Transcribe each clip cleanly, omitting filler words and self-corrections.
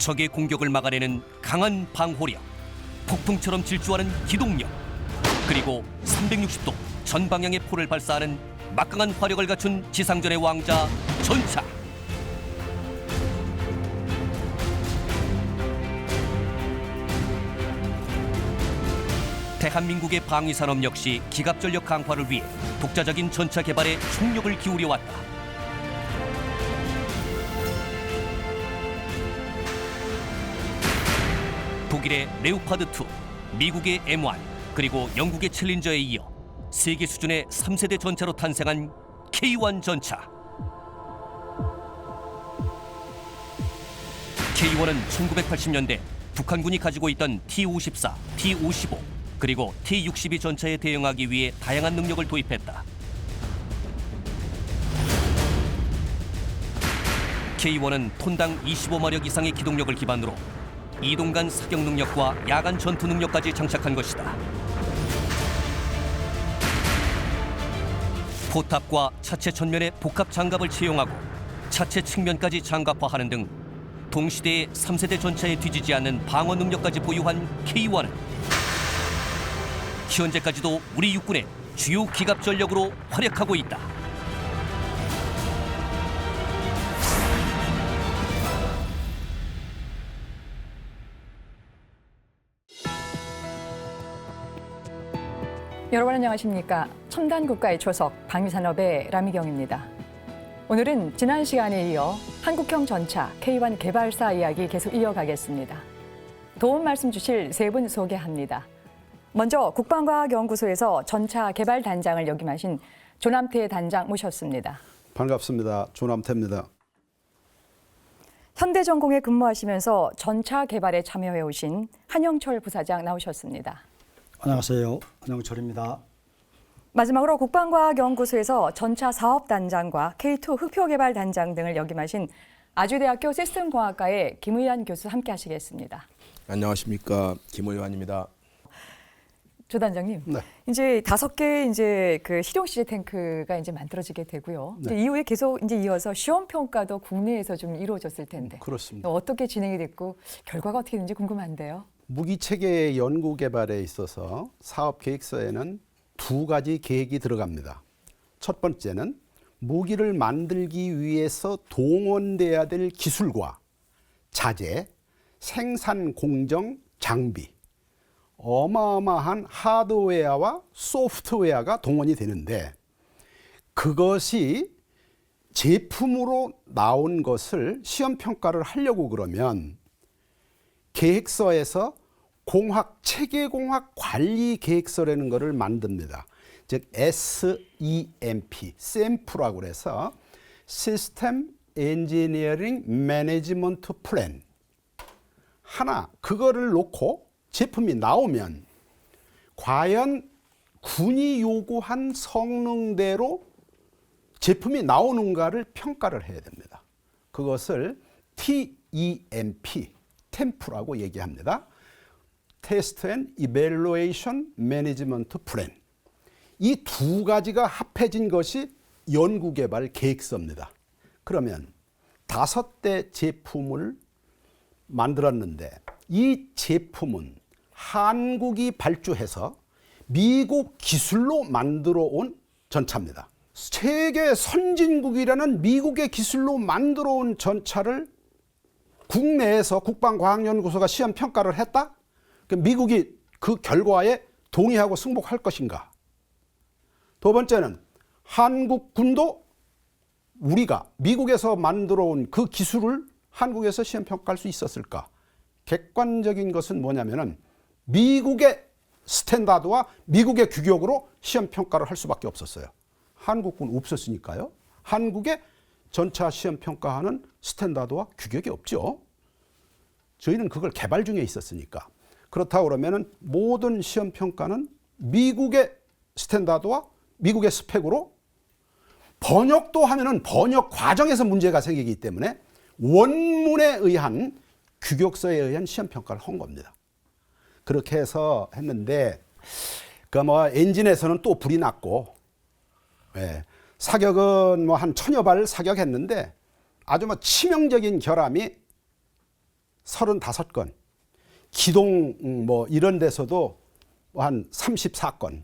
적의 공격을 막아내는 강한 방호력, 폭풍처럼 질주하는 기동력, 그리고 360도 전 방향의 포를 발사하는 막강한 화력을 갖춘 지상전의 왕자 전차. 대한민국의 방위산업 역시 기갑전력 강화를 위해 독자적인 전차 개발에 총력을 기울여왔다. 독일의 레오파드2, 미국의 M1, 그리고 영국의 챌린저에 이어 세계 수준의 3세대 전차로 탄생한 K1 전차. K1은 1980년대 북한군이 가지고 있던 T-54, T-55, 그리고 T-62 전차에 대응하기 위해 다양한 능력을 도입했다. K1은 톤당 25마력 이상의 기동력을 기반으로 이동간 사격 능력과 야간 전투 능력까지 장착한 것이다. 포탑과 차체 전면에 복합 장갑을 채용하고 차체 측면까지 장갑화하는 등 동시대의 3세대 전차에 뒤지지 않는 방어 능력까지 보유한 K1은 현재까지도 우리 육군의 주요 기갑 전력으로 활약하고 있다. 여러분 안녕하십니까? 첨단 국가의 초석 방위산업의 라미경입니다. 오늘은 지난 시간에 이어 한국형 전차 K1 개발사 이야기 계속 이어가겠습니다. 도움 말씀 주실 세 분 소개합니다. 먼저 국방과학연구소에서 전차 개발 단장을 역임하신 조남태 단장 모셨습니다. 반갑습니다. 조남태입니다. 현대전공에 근무하시면서 전차 개발에 참여해 오신 한영철 부사장 나오셨습니다. 안녕하세요. 한영철입니다. 마지막으로 국방과학연구소에서 전차 사업단장과 K2 흑표개발 단장 등을 역임하신 아주대학교 시스템공학과의 김의환 교수 함께 하시겠습니다. 안녕하십니까. 김의환입니다. 조 단장님, 네. 이제 5개 이제 그 실용 시제 탱크가 이제 만들어지게 되고요. 네. 이제 이후에 계속 이제 이어서 시험 평가도 국내에서 좀 이루어졌을 텐데. 그렇습니다. 어떻게 진행이 됐고 결과가 어떻게 되는지 궁금한데요. 무기 체계 연구 개발에 있어서 사업 계획서에는 2가지 계획이 들어갑니다. 첫 번째는 무기를 만들기 위해서 동원돼야 될 기술과 자재, 생산 공정, 장비, 어마어마한 하드웨어와 소프트웨어가 동원이 되는데 그것이 제품으로 나온 것을 시험 평가를 하려고 그러면 계획서에서 공학 관리 계획서라는 것을 만듭니다. 즉 SEMP, SEMP라고 그래서 System Engineering Management Plan. 그거를 놓고 제품이 나오면 과연 군이 요구한 성능대로 제품이 나오는가를 평가를 해야 됩니다. 그것을 TEMP, 템프라고 얘기합니다. Test and Evaluation Management Plan. 이 2가지가 합해진 것이 연구개발 계획서입니다. 그러면 5대 제품을 만들었는데 이 제품은 한국이 발주해서 미국 기술로 만들어 온 전차입니다. 세계 선진국이라는 미국의 기술로 만들어 온 전차를 국내에서 국방과학연구소가 시험 평가를 했다? 미국이 그 결과에 동의하고 승복할 것인가? 두 번째는 한국군도 우리가 미국에서 만들어 온 그 기술을 한국에서 시험 평가할 수 있었을까? 객관적인 것은 뭐냐면은 미국의 스탠다드와 미국의 규격으로 시험 평가를 할 수밖에 없었어요. 한국군 없었으니까요. 한국의 전차 시험 평가하는 스탠다드와 규격이 없죠. 저희는 그걸 개발 중에 있었으니까. 그렇다고 그러면은 모든 시험 평가는 미국의 스탠다드와 미국의 스펙으로 번역도 하면은 번역 과정에서 문제가 생기기 때문에 원문에 의한 규격서에 의한 시험 평가를 한 겁니다. 그렇게 해서 했는데 그 뭐 엔진에서는 또 불이 났고, 사격은 뭐 한 1000여 발 사격했는데 아주 뭐 치명적인 결함이 35건, 기동 뭐 이런 데서도 한 34건.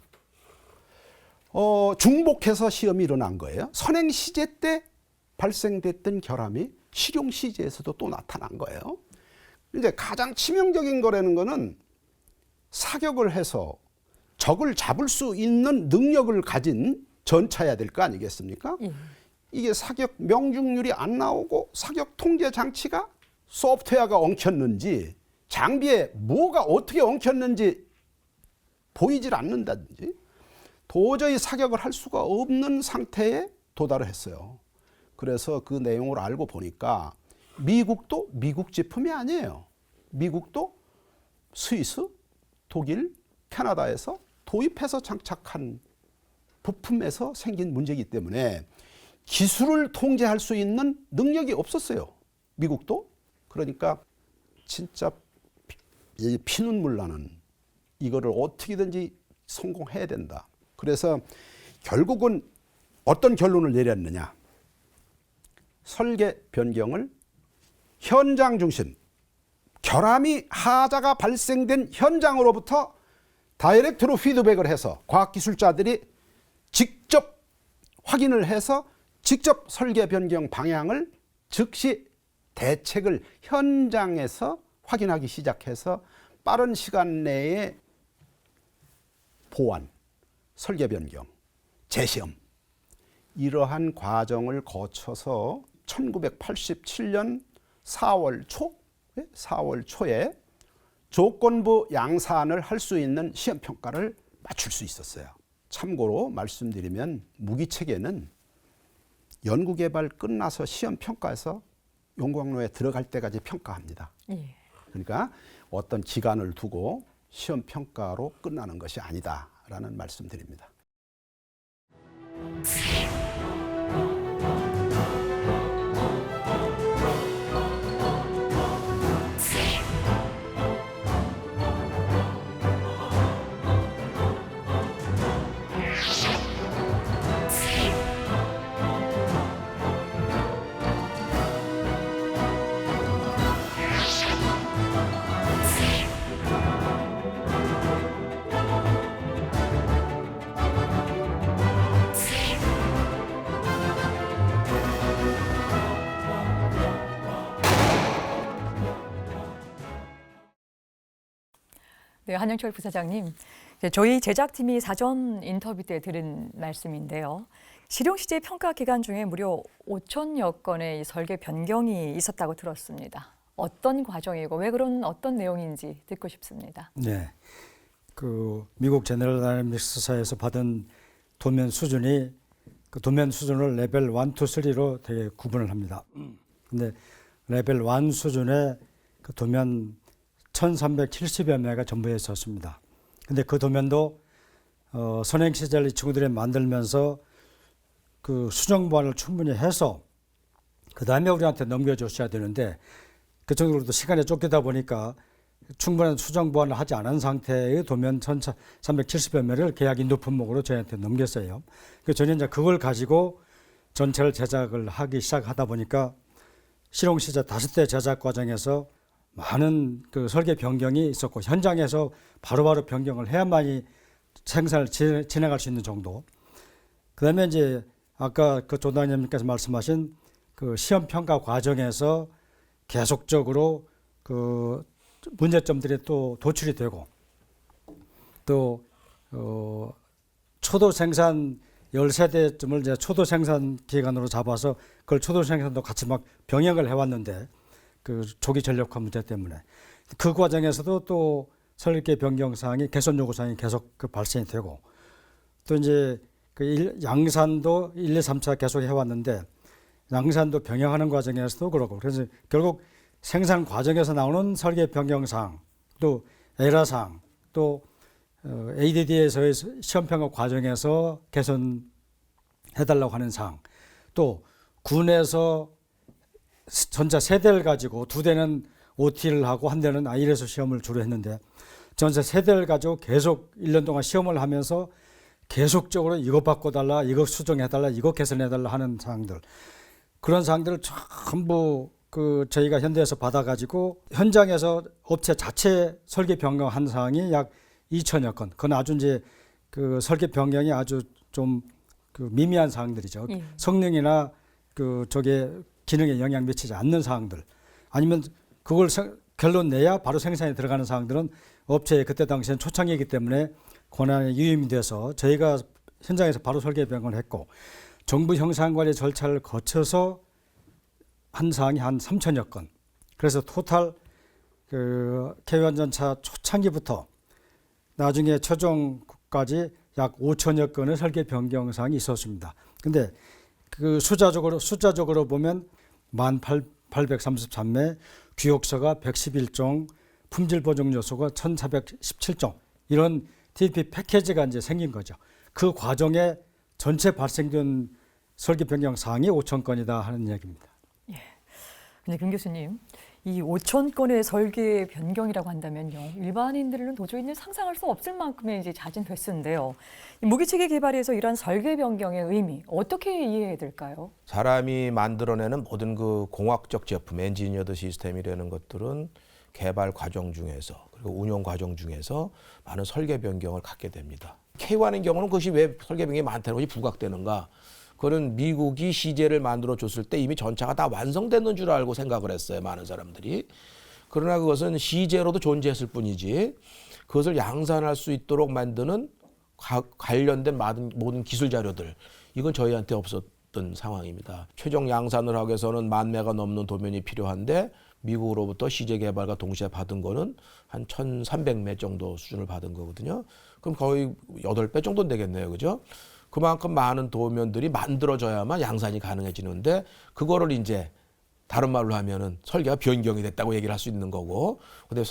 중복해서 시험이 일어난 거예요. 선행 시제 때 발생됐던 결함이 실용 시제에서도 또 나타난 거예요. 이제 가장 치명적인 거라는 거는 사격을 해서 적을 잡을 수 있는 능력을 가진 전차여야 될 거 아니겠습니까? 이게 사격 명중률이 안 나오고 사격 통제 장치가 소프트웨어가 엉켰는지 장비에 뭐가 어떻게 엉켰는지 보이질 않는다든지 도저히 사격을 할 수가 없는 상태에 도달을 했어요. 그래서 그 내용을 알고 보니까 미국도 미국 제품이 아니에요. 미국도 스위스, 독일, 캐나다에서 도입해서 장착한 부품에서 생긴 문제이기 때문에 기술을 통제할 수 있는 능력이 없었어요. 미국도. 그러니까 진짜 피눈물 나는 이거를 어떻게든지 성공해야 된다. 그래서 결국은 어떤 결론을 내렸느냐. 설계 변경을 현장 중심, 결함이 하자가 발생된 현장으로부터 다이렉트로 피드백을 해서 과학기술자들이 직접 확인을 해서 직접 설계 변경 방향을 즉시 대책을 현장에서 확인하기 시작해서 빠른 시간 내에 보완, 설계 변경, 재시험 이러한 과정을 거쳐서 1987년 4월 초에 조건부 양산을 할 수 있는 시험평가를 맞출 수 있었어요. 참고로 말씀드리면 무기체계는 연구개발 끝나서 시험평가에서 용광로에 들어갈 때까지 평가합니다. 그러니까 어떤 기간을 두고 시험평가로 끝나는 것이 아니다라는 말씀드립니다. 네, 한영철 부사장님, 저희 제작팀이 사전 인터뷰 때 들은 말씀인데요. 실용시제 평가 기간 중에 무려 5천여 건의 설계 변경이 있었다고 들었습니다. 어떤 과정이고 왜 그런 어떤 내용인지 듣고 싶습니다. 네, 그 미국 제너럴 다이내믹스사에서 받은 도면 수준이 그 도면 수준을 레벨 1, 2, 3로 되게 구분을 합니다. 근데 레벨 1 수준의 그 도면 1370여 매가 전부에 있었습니다. 근데 그 도면도 선행 시제를 이 친구들이 만들면서 그 수정 보완을 충분히 해서 그 다음에 우리한테 넘겨줬어야 되는데 그 정도로도 시간에 쫓기다 보니까 충분한 수정 보완을 하지 않은 상태의 도면 1370여 매를 계약 인도 품목으로 저희한테 넘겼어요. 그 저는 이제 그걸 가지고 전체를 제작을 하기 시작하다 보니까 실용시제 5대 제작 과정에서 많은 그 설계 변경이 있었고 현장에서 바로바로 변경을 해야만이 생산을 진행할 수 있는 정도. 그다음에 이제 아까 그 조단님께서 말씀하신 그 시험 평가 과정에서 계속적으로 그 문제점들이 또 도출이 되고 또 초도 생산 13대쯤을 이제 초도 생산 기간으로 잡아서 그걸 초도 생산도 같이 막 병행을 해왔는데 그 조기 전력화 문제 때문에 그 과정에서도 또 설계 변경 사항이 개선 요구 사항이 계속 그 발생이 되고 또 이제 그 양산도 1, 2, 3차 계속 해왔는데 양산도 병행하는 과정에서도 그렇고 그래서 결국 생산 과정에서 나오는 설계 변경 사항 또 에러 사항 또 ADD에서의 시험 평가 과정에서 개선해달라고 하는 사항 또 군에서 전차 3대를 가지고 2대는 OT를 하고 1대는 ILS 시험을 주로 했는데 전차 3대를 가지고 계속 1년 동안 시험을 하면서 계속적으로 이거 바꿔달라, 이거 수정해달라, 이거 개선해달라 하는 사항들 그런 사항들을 전부 그 저희가 현대에서 받아가지고 현장에서 업체 자체 설계 변경한 사항이 약 2천여 건. 그건 아주 이제 그 설계 변경이 아주 좀 그 미미한 사항들이죠. 예. 성능이나 그 저게 기능에 영향 미치지 않는 사항들. 아니면 그걸 결론 내야 바로 생산에 들어가는 사항들은 업체에 그때 당시엔 초창기이기 때문에 권한에 유임이 돼서 저희가 현장에서 바로 설계 변경을 했고 정부 형상관리 절차를 거쳐서 한 사항이 한 3천여 건. 그래서 토탈 그 K1 전차 초창기부터 나중에 최종까지 약 5천여 건의 설계 변경 사항이 있었습니다. 근데 그 숫자적으로 보면 1833매, 규격서가 111종, 품질 보정 요소가 1417종 이런 TP 패키지가 이제 생긴 거죠. 그 과정에 전체 발생된 설계 변경 사항이 5천 건이다 하는 얘기입니다. 근데 김 교수님, 이 5천 건의 설계 변경이라고 한다면요, 일반인들은 도저히 상상할 수 없을 만큼의 이제 잦은 횟수인데요. 이 무기체계 개발에서 이러한 설계 변경의 의미 어떻게 이해해야 될까요? 사람이 만들어내는 모든 그 공학적 제품, 엔지니어드 시스템이라는 것들은 개발 과정 중에서 그리고 운용 과정 중에서 많은 설계 변경을 갖게 됩니다. K1의 경우는 그것이 왜 설계 변경이 많다는 것이 부각되는가? 그거는 미국이 시제를 만들어 줬을 때 이미 전차가 다 완성됐는 줄 알고 생각을 했어요. 많은 사람들이. 그러나 그것은 시제로도 존재했을 뿐이지 그것을 양산할 수 있도록 만드는 관련된 모든 기술 자료들 이건 저희한테 없었던 상황입니다. 최종 양산을 하기 위해서는 10,000매가 넘는 도면이 필요한데 미국으로부터 시제 개발과 동시에 받은 거는 한 1,300매 정도 수준을 받은 거거든요. 그럼 거의 8배 정도는 되겠네요. 그죠? 그만큼 많은 도면들이 만들어져야만 양산이 가능해지는데 그거를 이제 다른 말로 하면은 설계가 변경이 됐다고 얘기를 할 수 있는 거고 근데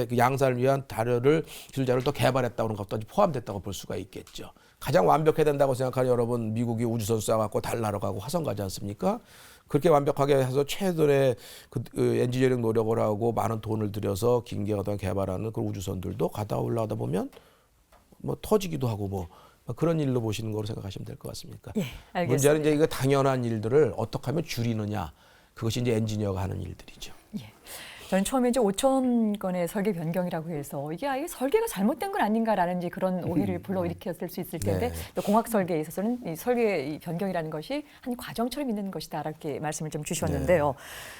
그 양산을 위한 기술 자료를 더 개발했다고 하는 것도 포함됐다고 볼 수가 있겠죠. 가장 완벽해야 된다고 생각하는 여러분 미국이 우주선 쏴갖고 달 날아가고 화성 가지 않습니까? 그렇게 완벽하게 해서 최선의 그 엔지니어링 노력을 하고 많은 돈을 들여서 긴계어당 개발하는 그 우주선들도 가다 올라가다 보면 뭐 터지기도 하고 뭐 그런 일로 보시는 거로 생각하시면 될 것 같습니까? 예, 알겠습니다. 문제는 이제 이거 당연한 일들을 어떻게 하면 줄이느냐 그것이 이제 엔지니어가 하는 일들이죠. 예. 저는 처음에 이제 5천 건의 설계 변경이라고 해서 이게 아예 설계가 잘못된 건 아닌가라는 이제 그런 오해를 불러일으켰을 수 있을 텐데 네. 또 공학 설계에 있어서는 이 설계 변경이라는 것이 한 과정처럼 있는 것이다 이렇게 말씀을 좀 주셨는데요.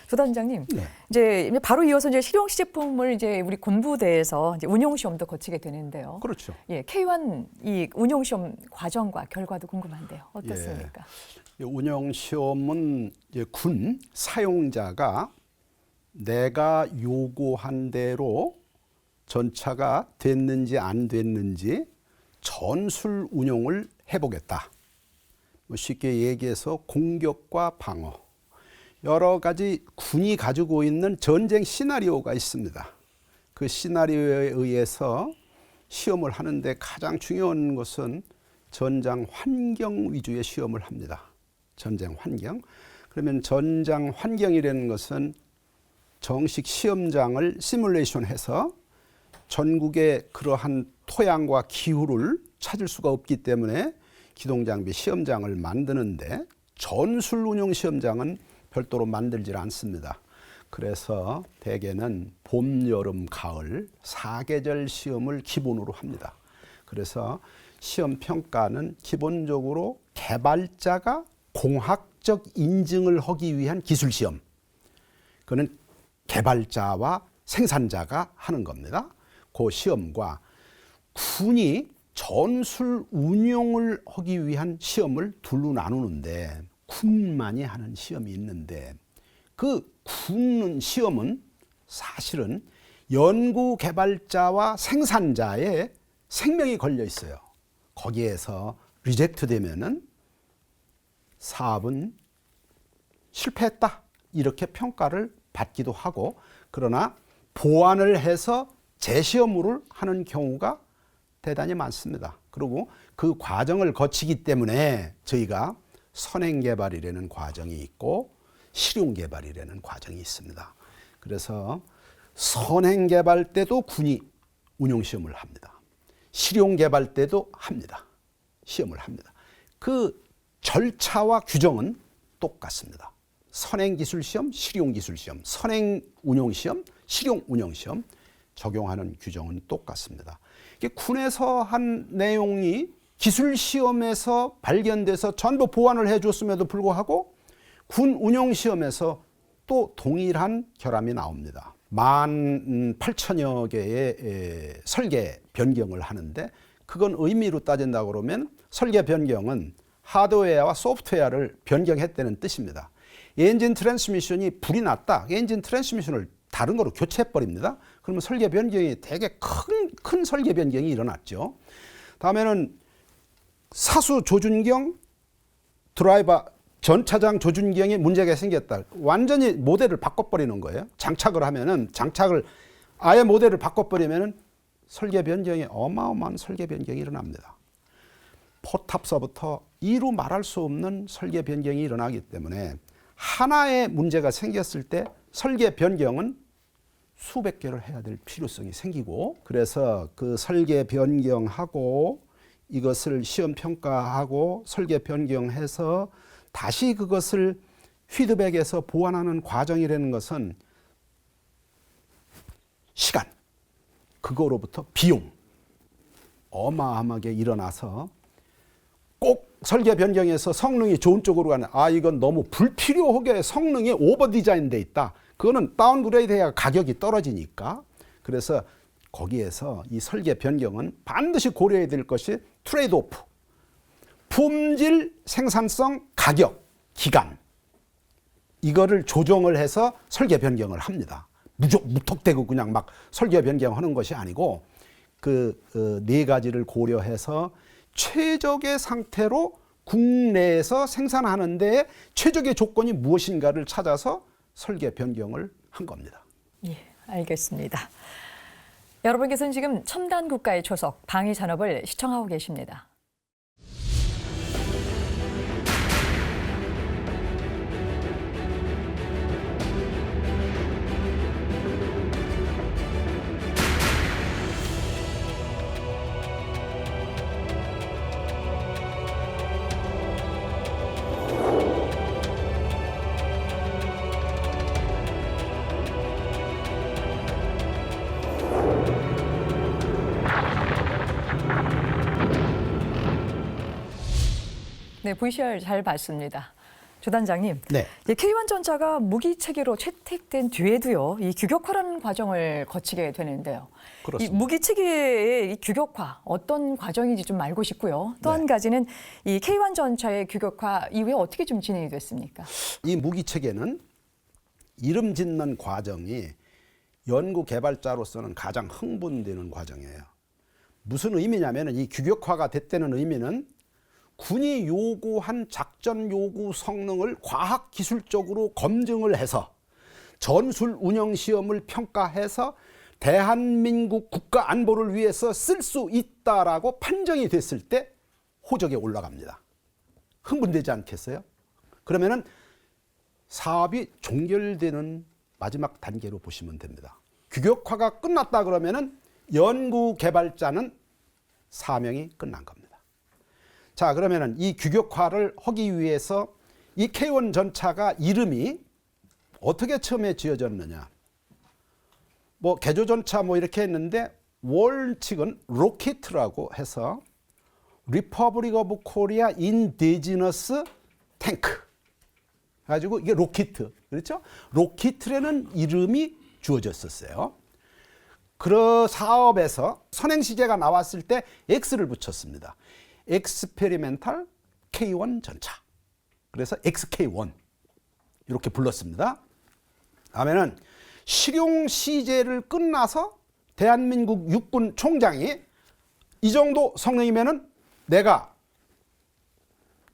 조단장님, 이제 바로 이어서 이제 실용 시제품을 이제 우리 군부대에서 이제 운용 시험도 거치게 되는데요. 그렇죠. 예, K1 이 운용 시험 과정과 결과도 궁금한데요. 어떻습니까? 운영 시험은 이제 군 사용자가 내가 요구한 대로 전차가 됐는지 안 됐는지 전술 운용을 해보겠다. 쉽게 얘기해서 공격과 방어, 여러 가지 군이 가지고 있는 전쟁 시나리오가 있습니다. 그 시나리오에 의해서 시험을 하는데 가장 중요한 것은 전장 환경 위주의 시험을 합니다. 전쟁 환경. 그러면 전장 환경이라는 것은 정식 시험장을 시뮬레이션해서 전국의 그러한 토양과 기후를 찾을 수가 없기 때문에 기동장비 시험장을 만드는데 전술 운용 시험장은 별도로 만들지 않습니다. 그래서 대개는 봄, 여름, 가을 4계절 시험을 기본으로 합니다. 그래서 시험 평가는 기본적으로 개발자가 공학적 인증을 하기 위한 기술 시험. 그거는 개발자와 생산자가 하는 겁니다. 그 시험과 군이 전술 운용을 하기 위한 시험을 둘로 나누는데 군만이 하는 시험이 있는데 그 군 시험은 사실은 연구 개발자와 생산자의 생명이 걸려 있어요. 거기에서 리젝트 되면은 사업은 실패했다 이렇게 평가를 받기도 하고 그러나 보완을 해서 재시험을 하는 경우가 대단히 많습니다. 그리고 그 과정을 거치기 때문에 저희가 선행개발이라는 과정이 있고 실용개발이라는 과정이 있습니다. 그래서 선행개발 때도 군이 운용시험을 합니다. 실용개발 때도 합니다. 시험을 합니다. 그 절차와 규정은 똑같습니다. 선행기술시험, 실용기술시험, 선행운용시험, 실용운용시험 적용하는 규정은 똑같습니다. 이게 군에서 한 내용이 기술시험에서 발견돼서 전부 보완을 해줬음에도 불구하고 군 운용시험에서 또 동일한 결함이 나옵니다. 18,000여 개의 설계 변경을 하는데 그건 의미로 따진다고 그러면 설계 변경은 하드웨어와 소프트웨어를 변경했다는 뜻입니다. 엔진 트랜스미션이 불이 났다. 엔진 트랜스미션을 다른 거로 교체해버립니다. 그러면 설계 변경이 되게 큰 설계 변경이 일어났죠. 다음에는 사수 조준경, 드라이버 전차장 조준경에 문제가 생겼다. 완전히 모델을 바꿔버리는 거예요. 장착을 하면은 장착을 아예 모델을 바꿔버리면은 설계 변경이 어마어마한 설계 변경이 일어납니다. 포탑서부터 이루 말할 수 없는 설계 변경이 일어나기 때문에 하나의 문제가 생겼을 때 설계 변경은 수백 개를 해야 될 필요성이 생기고 그래서 그 설계 변경하고 이것을 시험 평가하고 설계 변경해서 다시 그것을 피드백해서 보완하는 과정이라는 것은 시간, 그거로부터 비용 어마어마하게 일어나서 꼭 설계 변경해서 성능이 좋은 쪽으로 가는 이건 너무 불필요하게 성능이 오버 디자인돼 있다. 그거는 다운그레이드해야 가격이 떨어지니까 그래서 거기에서 이 설계 변경은 반드시 고려해야 될 것이 트레이드 오프, 품질, 생산성, 가격, 기간 이거를 조정을 해서 설계 변경을 합니다. 무턱대고 그냥 막 설계 변경하는 것이 아니고 그 네 가지를 고려해서 최적의 상태로 국내에서 생산하는 데 최적의 조건이 무엇인가를 찾아서 설계 변경을 한 겁니다. 예, 알겠습니다. 여러분께서는 지금 첨단 국가의 초석 방위 산업을 시청하고 계십니다. 네, VCR 잘 봤습니다. 조 단장님, 네. K1 전차가 무기 체계로 채택된 뒤에도요, 이 규격화라는 과정을 거치게 되는데요. 그렇습니다. 이 무기 체계의 이 규격화 어떤 과정인지 좀 알고 싶고요. 또 한 가지는 이 K1 전차의 규격화 이후에 어떻게 좀 진행이 됐습니까? 이 무기 체계는 이름 짓는 과정이 연구 개발자로서는 가장 흥분되는 과정이에요. 무슨 의미냐면 이 규격화가 됐다는 의미는 군이 요구한 작전 요구 성능을 과학 기술적으로 검증을 해서 전술 운영 시험을 평가해서 대한민국 국가 안보를 위해서 쓸 수 있다라고 판정이 됐을 때 호적에 올라갑니다. 흥분되지 않겠어요? 그러면은 사업이 종결되는 마지막 단계로 보시면 됩니다. 규격화가 끝났다 그러면은 연구 개발자는 사명이 끝난 겁니다. 자, 그러면은 이 규격화를 하기 위해서 이 K1 전차가 이름이 어떻게 처음에 지어졌느냐? 뭐 개조 전차 뭐 이렇게 했는데 월 측은 로켓이라고 해서 리퍼블릭 오브 코리아 인디지너스 탱크 가지고 이게 로켓, 그렇죠? 로켓이라는 이름이 주어졌었어요. 그 사업에서 선행시제가 나왔을 때 X를 붙였습니다. 엑스페리멘탈 K1 전차. 그래서 XK1 이렇게 불렀습니다. 다음에는 실용 시제를 끝나서 대한민국 육군 총장이 이 정도 성능이면은 내가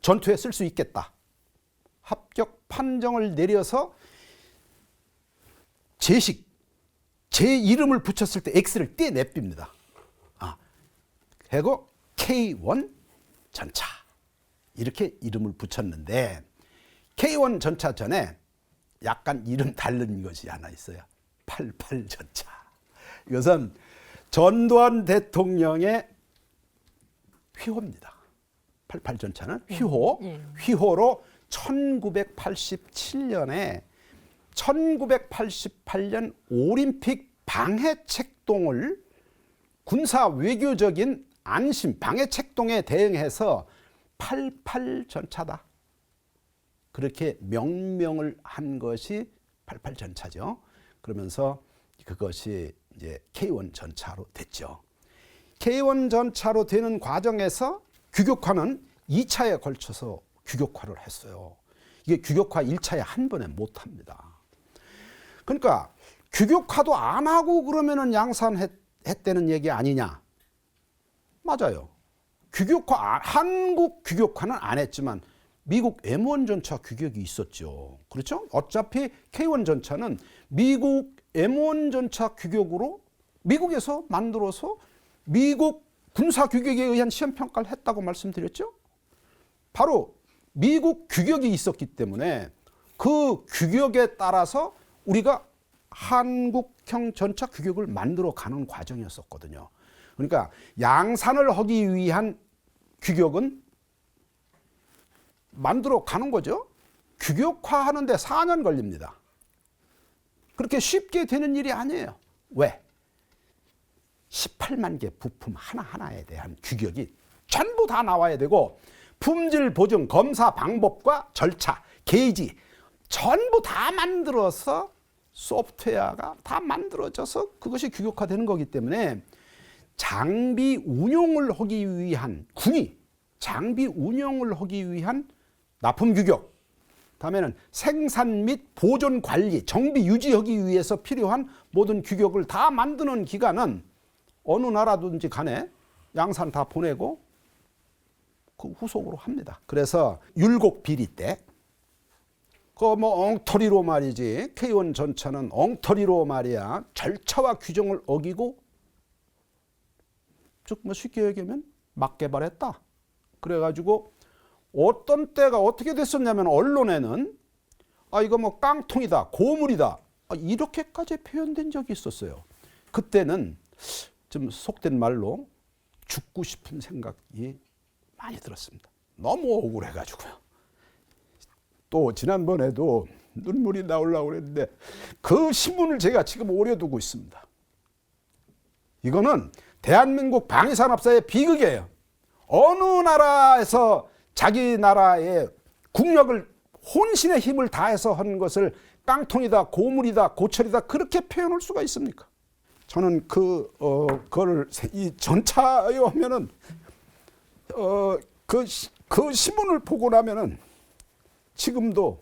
전투에 쓸 수 있겠다. 합격 판정을 내려서 제 이름을 붙였을 때 X를 떼냅힙니다. 그리고 K1 전차 이렇게 이름을 붙였는데 K1 전차 전에 약간 이름 다른 것이 하나 있어요. 88 전차. 이것은 전두환 대통령의 휘호입니다. 88 전차는 휘호. 휘호로 1987년에 1988년 올림픽 방해책동을 군사 외교적인 안심 방해책동에 대응해서 88 전차다. 그렇게 명명을 한 것이 88 전차죠. 그러면서 그것이 이제 K1 전차로 됐죠. K1 전차로 되는 과정에서 규격화는 2차에 걸쳐서 규격화를 했어요. 이게 규격화 1차에 한 번에 못 합니다. 그러니까 규격화도 안 하고 그러면은 양산했다는 얘기 아니냐? 맞아요. 규격화, 한국 규격화는 안 했지만 미국 M1 전차 규격이 있었죠. 그렇죠? 어차피 K1 전차는 미국 M1 전차 규격으로 미국에서 만들어서 미국 군사 규격에 의한 시험 평가를 했다고 말씀드렸죠. 바로 미국 규격이 있었기 때문에 그 규격에 따라서 우리가 한국형 전차 규격을 만들어 가는 과정이었었거든요. 그러니까 양산을 하기 위한 규격은 만들어 가는 거죠. 규격화하는데 4년 걸립니다. 그렇게 쉽게 되는 일이 아니에요. 왜? 18만 개 부품 하나하나에 대한 규격이 전부 다 나와야 되고 품질 보증, 검사 방법과 절차, 게이지 전부 다 만들어서 소프트웨어가 다 만들어져서 그것이 규격화되는 거기 때문에 장비 운용을 하기 위한 군이 장비 운용을 하기 위한 납품 규격, 다음에는 생산 및 보존 관리, 정비 유지하기 위해서 필요한 모든 규격을 다 만드는 기간은 어느 나라든지 간에 양산 다 보내고 그 후속으로 합니다. 그래서 율곡 비리 때 그 뭐 엉터리로 말이지 K1 전차는 엉터리로 말이야 절차와 규정을 어기고 즉 뭐 쉽게 얘기하면 막 개발했다. 그래가지고 어떤 때가 어떻게 됐었냐면 언론에는 이거 뭐 깡통이다, 고물이다 이렇게까지 표현된 적이 있었어요. 그때는 좀 속된 말로 죽고 싶은 생각이 많이 들었습니다. 너무 억울해가지고요. 또 지난번에도 눈물이 나오려고 그랬는데 그 신문을 제가 지금 오래 두고 있습니다. 이거는 대한민국 방위산업사의 비극이에요. 어느 나라에서 자기 나라의 국력을 혼신의 힘을 다해서 한 것을 깡통이다, 고물이다, 고철이다 그렇게 표현할 수가 있습니까? 저는 그거를 이 전차에 오면은 그 신문을 보고 나면은 지금도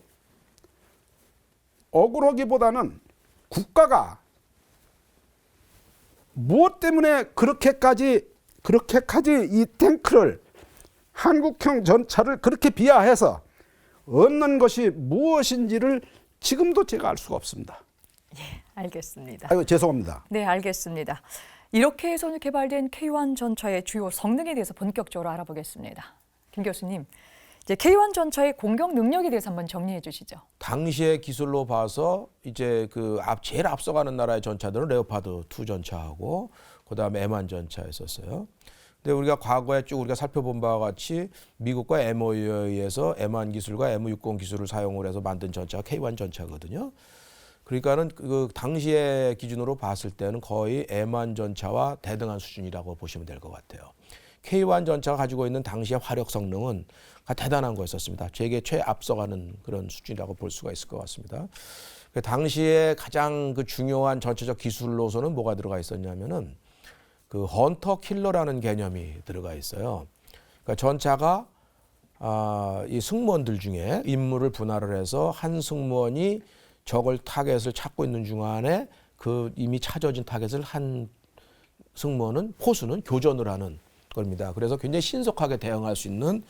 억울하기보다는 국가가 무엇 때문에 그렇게까지 이 탱크를 한국형 전차를 그렇게 비하해서 얻는 것이 무엇인지를 지금도 제가 알 수가 없습니다. 예, 알겠습니다. 아이고 죄송합니다. 네, 알겠습니다. 이렇게 해서 개발된 K1 전차의 주요 성능에 대해서 본격적으로 알아보겠습니다. 김 교수님, 이제 K1 전차의 공격 능력에 대해서 한번 정리해 주시죠. 당시의 기술로 봐서 이제 제일 앞서가는 나라의 전차들은 레오파드 2 전차하고 그다음에 M1 전차였었어요. 근데 우리가 과거에 쭉 우리가 살펴본 바와 같이 미국과 MOU에 의해서 M1 기술과 M60 기술을 사용을 해서 만든 전차가 K1 전차거든요. 그러니까는 그 당시의 기준으로 봤을 때는 거의 M1 전차와 대등한 수준이라고 보시면 될 것 같아요. K1 전차가 가지고 있는 당시의 화력 성능은 대단한 거였었습니다. 세계 최앞서가는 그런 수준이라고 볼 수가 있을 것 같습니다. 그 당시에 가장 중요한 전체적 기술로서는 뭐가 들어가 있었냐면은 그 헌터 킬러라는 개념이 들어가 있어요. 그러니까 전차가 이 승무원들 중에 임무를 분할을 해서 한 승무원이 적을 타겟을 찾고 있는 중간에 그 이미 찾아진 타겟을 한 승무원은 포수는 교전을 하는 겁니다. 그래서 굉장히 신속하게 대응할 수 있는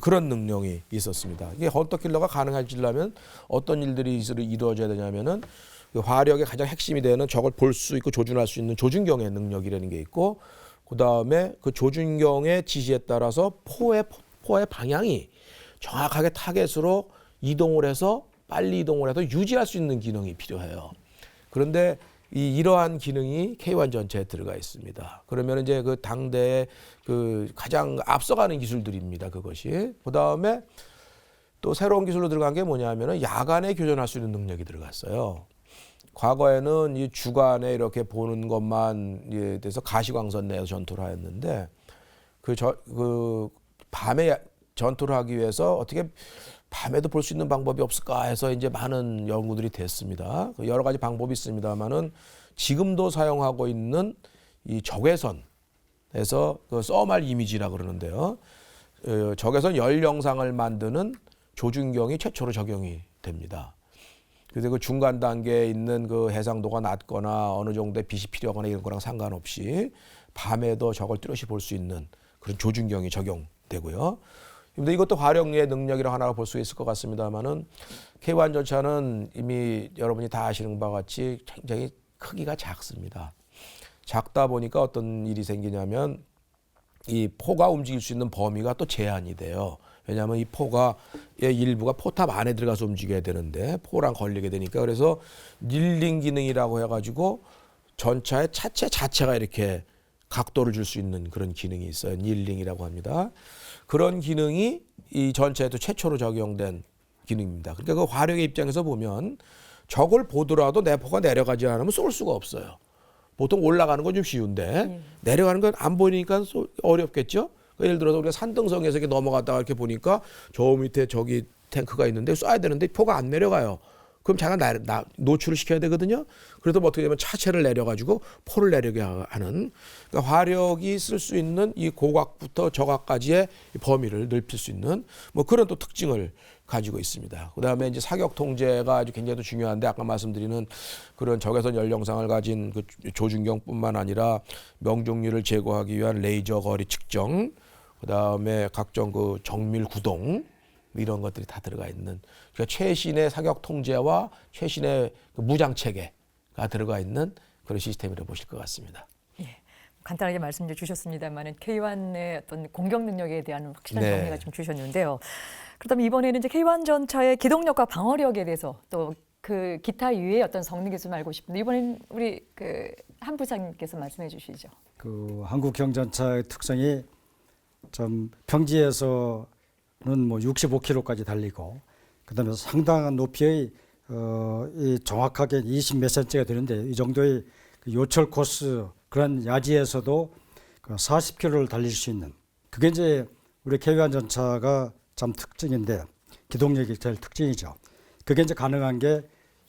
그런 능력이 있었습니다. 이게 헌터 킬러가 가능해지려면 어떤 일들이 이루어져야 되냐면은 그 화력의 가장 핵심이 되는 적을 볼 수 있고 조준할 수 있는 조준경의 능력이라는 게 있고, 그 다음에 그 조준경의 지시에 따라서 포의 방향이 정확하게 타겟으로 이동을 해서 빨리 이동을 해서 유지할 수 있는 기능이 필요해요. 그런데 이러한 기능이 K1 전차에 들어가 있습니다. 그러면 이제 그 당대의 그 가장 앞서가는 기술들입니다. 그것이. 그 다음에 또 새로운 기술로 들어간 게 뭐냐면은 야간에 교전할 수 있는 능력이 들어갔어요. 과거에는 이 주간에 이렇게 보는 것만 돼서 가시광선 내에서 전투를 하였는데 그 밤에 전투를 하기 위해서 어떻게 밤에도 볼 수 있는 방법이 없을까 해서 이제 많은 연구들이 됐습니다. 여러 가지 방법이 있습니다만은 지금도 사용하고 있는 이 적외선에서 그 서멀 이미지라고 그러는데요. 적외선 열 영상을 만드는 조준경이 최초로 적용이 됩니다. 그래서 그 중간 단계에 있는 그 해상도가 낮거나 어느 정도의 빛이 필요하거나 이런 거랑 상관없이 밤에도 저걸 뚜렷이 볼 수 있는 그런 조준경이 적용되고요. 근데 이것도 화력의 능력이라 하나가 볼 수 있을 것 같습니다만은 K1 전차는 이미 여러분이 다 아시는 바와 같이 굉장히 크기가 작습니다. 작다 보니까 어떤 일이 생기냐면 이 포가 움직일 수 있는 범위가 또 제한이 돼요. 왜냐하면 이 포가의 일부가 포탑 안에 들어가서 움직여야 되는데 포랑 걸리게 되니까 그래서 닐링 기능이라고 해가지고 전차의 차체 자체가 이렇게 각도를 줄 수 있는 그런 기능이 있어요. 닐링이라고 합니다. 그런 기능이 이 전차에도 최초로 적용된 기능입니다. 그러니까 그 화력의 입장에서 보면 적을 보더라도 내 포가 내려가지 않으면 쏠 수가 없어요. 보통 올라가는 건 좀 쉬운데 내려가는 건 안 보이니까 어렵겠죠. 예를 들어서 우리가 산등성에서 이렇게 넘어갔다가 이렇게 보니까 저 밑에 저기 탱크가 있는데 쏴야 되는데 포가 안 내려가요. 그럼 자기가 노출을 시켜야 되거든요. 그래도 뭐 어떻게 되면 차체를 내려가지고 포를 내려게 하는 그러니까 화력이 쓸 수 있는 이 고각부터 저각까지의 범위를 넓힐 수 있는 뭐 그런 또 특징을 가지고 있습니다. 그다음에 이제 사격 통제가 아주 굉장히 또 중요한데 아까 말씀드리는 그런 적외선 연령상을 가진 그 조준경뿐만 아니라 명중률을 제거하기 위한 레이저 거리 측정, 그다음에 각종 그 정밀 구동 이런 것들이 다 들어가 있는 그러니까 최신의 사격 통제와 최신의 그 무장 체계가 들어가 있는 그런 시스템이라고 보실 것 같습니다. 예, 간단하게 말씀 주셨습니다만은 K1의 어떤 공격 능력에 대한 확실한 네. 정리가 좀 주셨는데요. 그렇다면 이번에는 이제 K1 전차의 기동력과 방어력에 대해서 또 그 기타 이외의 어떤 성능 기술 알고 싶은데 이번엔 우리 그 한 부장님께서 말씀해 주시죠. 그 한국형 전차의 특성이 좀 평지에서는 뭐 65km까지 달리고 그다음에 상당한 높이의 이 정확하게 20 몇 센치가 되는데 이 정도의 그 요철 코스 그런 야지에서도 그 40km를 달릴 수 있는 그게 이제 우리 K1 전차가 참 특징인데 기동력이 제일 특징이죠. 그게 이제 가능한 게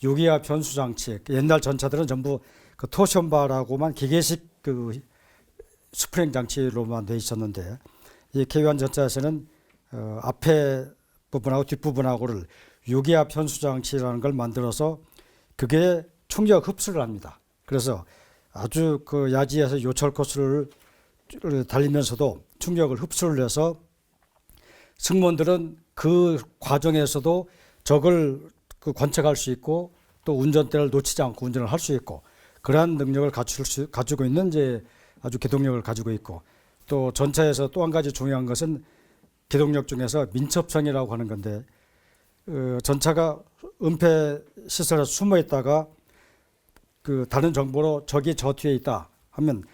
유기압 변수 장치. 옛날 전차들은 전부 그 토션바라고만 기계식 그 스프링 장치로만 돼 있었는데 이 K1 전차에서는 앞에 부분하고 뒷부분하고를 유기압 변수 장치라는 걸 만들어서 그게 충격 흡수를 합니다. 그래서 아주 그 야지에서 요철 코스를 달리면서도 충격을 흡수를 해서 승무원들은 그 과정에서도 적을 그 관측할 수 있고 또 운전대를 놓치지 않고 운전을 할 수 있고 그러한 능력을 가지고 있는 이제 아주 기동력을 가지고 있고 또 전차에서 또 한 가지 중요한 것은 기동력 중에서 민첩성이라고 하는 건데 전차가 은폐 시설에 숨어 있다가 그 다른 정보로 적이 저 뒤에 있다 하면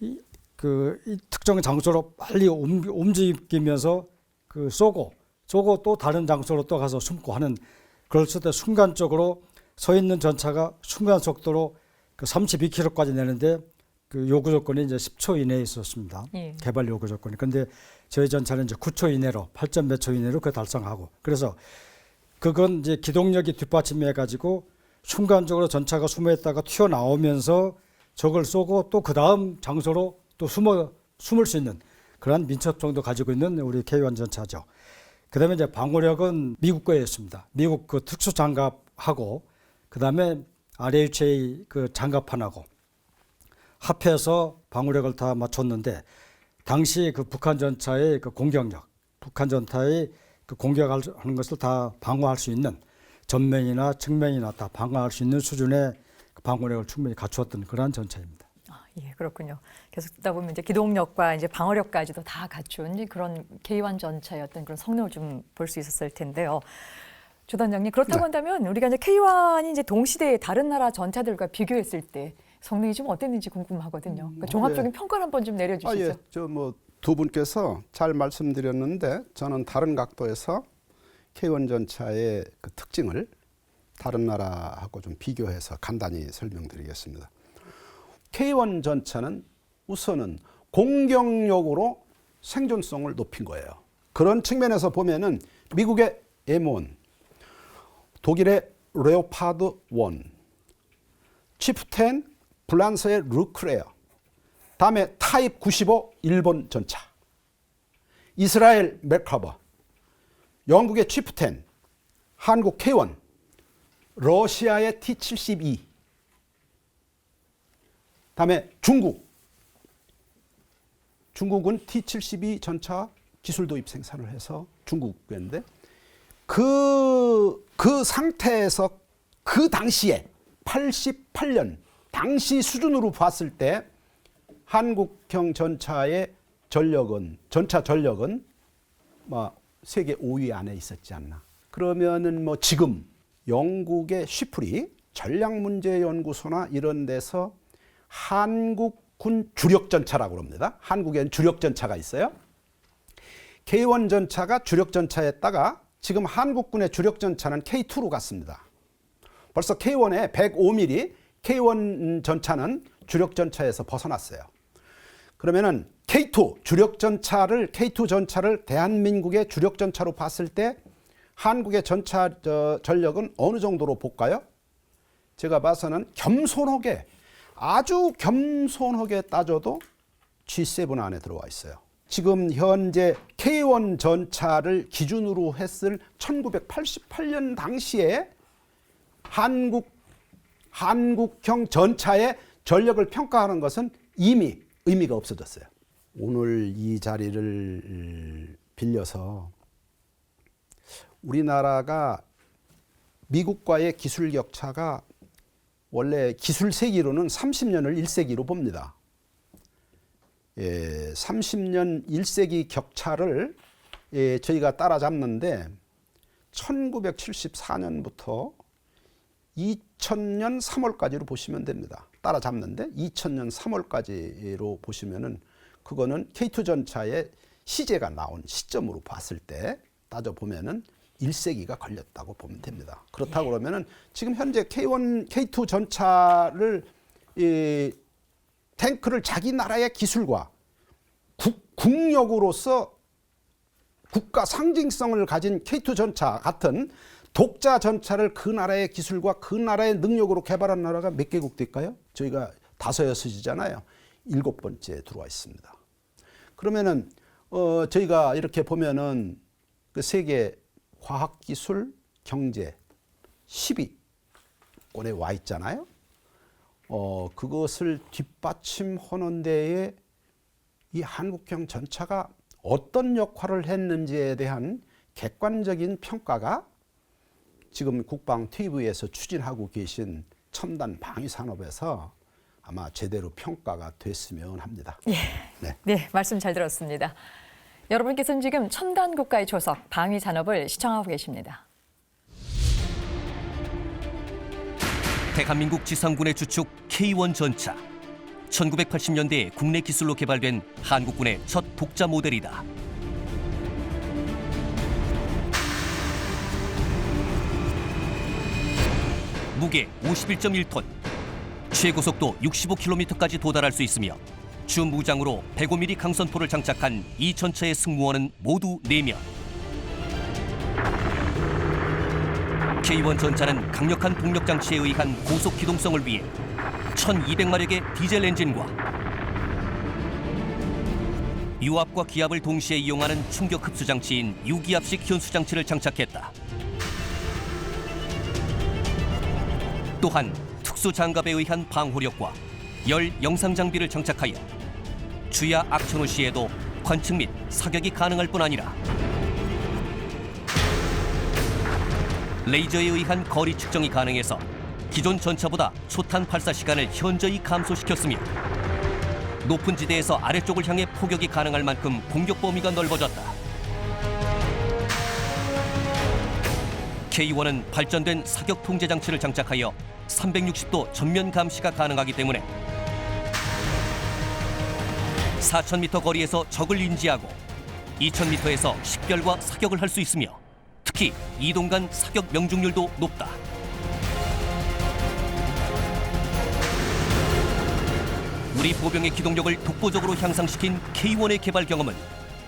이 특정 장소로 빨리 움직이면서 그 쏘고 또 다른 장소로 또 가서 숨고 하는 그럴 때 순간적으로 서 있는 전차가 순간 속도로 그 32km까지 내는데 그 요구 조건이 이제 10초 이내에 있었습니다. 예. 개발 요구 조건이. 근데 저희 전차는 이제 9초 이내로 8점 몇 초 이내로 그 달성하고 그래서 그건 이제 기동력이 뒷받침해 가지고 순간적으로 전차가 숨어 있다가 튀어나오면서 적을 쏘고 또 그 다음 장소로 또 숨을 수 있는 그러한 민첩성도 가지고 있는 우리 K1 전차죠. 그다음에 이제 방어력은 미국 거였습니다. 미국 그 특수 장갑하고 그다음에 RHA 그 장갑판하고 합해서 방어력을 다 맞췄는데 당시 그 북한 전차의 그 공격력, 북한 전차의 그 공격하는 것을 다 방어할 수 있는 전면이나 측면이나 다 방어할 수 있는 수준의 그 방어력을 충분히 갖추었던 그러한 전차입니다. 예, 그렇군요. 계속 듣다 보면 이제 기동력과 이제 방어력까지도 다 갖춘 그런 K1 전차의 어떤 그런 성능을 좀 볼 수 있었을 텐데요. 조 단장님, 그렇다고 한다면 우리가 이제 K1이 이제 동시대의 다른 나라 전차들과 비교했을 때 성능이 좀 어땠는지 궁금하거든요. 그러니까 종합적인 평가를 한번 좀 내려주시죠. 예. 저 뭐 두 분께서 잘 말씀드렸는데 저는 다른 각도에서 K1 전차의 그 특징을 다른 나라하고 좀 비교해서 간단히 설명드리겠습니다. K1 전차는 우선은 공격력으로 생존성을 높인 거예요. 그런 측면에서 보면은 미국의 M1, 독일의 레오파드 1, 치프10 프랑스의 르크레어, 다음에 타입 95 일본 전차, 이스라엘 메카버, 영국의 치프10, 한국 K1, 러시아의 T-72, 다음에 중국은 T-72 전차 기술 도입 생산을 해서 중국인데 그 상태에서 그 당시에 88년 당시 수준으로 봤을 때 한국형 전차의 전차 전력은 세계 5위 안에 있었지 않나. 그러면은 지금 영국의 쉬프리 전략문제연구소나 이런 데서 한국군 주력전차라고 합니다. 한국엔 주력전차가 있어요. K1 전차가 주력전차였다가 지금 한국군의 주력전차는 K2로 갔습니다. 벌써 K1에 105mm K1 전차는 주력전차에서 벗어났어요. 그러면은 K2 전차를 대한민국의 주력전차로 봤을 때 한국의 전차 전력은 어느 정도로 볼까요? 제가 봐서는 아주 겸손하게 따져도 G7 안에 들어와 있어요. 지금 현재 K1 전차를 기준으로 했을 1988년 당시에 한국형 전차의 전력을 평가하는 것은 이미 의미가 없어졌어요. 오늘 이 자리를 빌려서 우리나라가 미국과의 기술 격차가 원래 기술 세기로는 30년을 1세기로 봅니다. 30년 1세기 격차를 저희가 따라잡는데 1974년부터 2000년 3월까지로 보시면 됩니다. 따라잡는데 2000년 3월까지로 보시면은 그거는 K2 전차의 시제가 나온 시점으로 봤을 때 따져보면은 1세기가 걸렸다고 보면 됩니다. 그렇다고 그러면은 지금 현재 K2 전차를 탱크를 자기 나라의 기술과 국력으로서 국가 상징성을 가진 K2 전차 같은 독자 전차를 그 나라의 기술과 그 나라의 능력으로 개발한 나라가 몇 개국 될까요? 저희가 5, 6이잖아요. 7번째에 들어와 있습니다. 그러면은 저희가 이렇게 보면은 그 세계 과학기술 경제 10위권에 와 있잖아요. 그것을 뒷받침하는 데에 이 한국형 전차가 어떤 역할을 했는지에 대한 객관적인 평가가 지금 국방 TV에서 추진하고 계신 첨단 방위 산업에서 아마 제대로 평가가 됐으면 합니다. 네, 말씀 잘 들었습니다. 여러분께서는 지금 첨단 국가의 초석 방위 산업을 시청하고 계십니다. 대한민국 지상군의 주축 K1 전차. 1980년대 국내 기술로 개발된 한국군의 첫 독자 모델이다. 무게 51.1톤, 최고속도 65km까지 도달할 수 있으며 주 무장으로 105mm 강선포를 장착한 이 전차의 승무원은 모두 4명. K1 전차는 강력한 동력 장치에 의한 고속 기동성을 위해 1200마력의 디젤 엔진과 유압과 기압을 동시에 이용하는 충격 흡수 장치인 유기압식 현수 장치를 장착했다. 또한 특수 장갑에 의한 방호력과 열 영상 장비를 장착하여 주야 악천후 시에도 관측 및 사격이 가능할 뿐 아니라 레이저에 의한 거리 측정이 가능해서 기존 전차보다 초탄 발사 시간을 현저히 감소시켰으며 높은 지대에서 아래쪽을 향해 포격이 가능할 만큼 공격 범위가 넓어졌다. K1은 발전된 사격 통제 장치를 장착하여 360도 전면 감시가 가능하기 때문에 4,000m 거리에서 적을 인지하고 2,000m에서 식별과 사격을 할 수 있으며 특히 이동 간 사격 명중률도 높다. 우리 보병의 기동력을 독보적으로 향상시킨 K1의 개발 경험은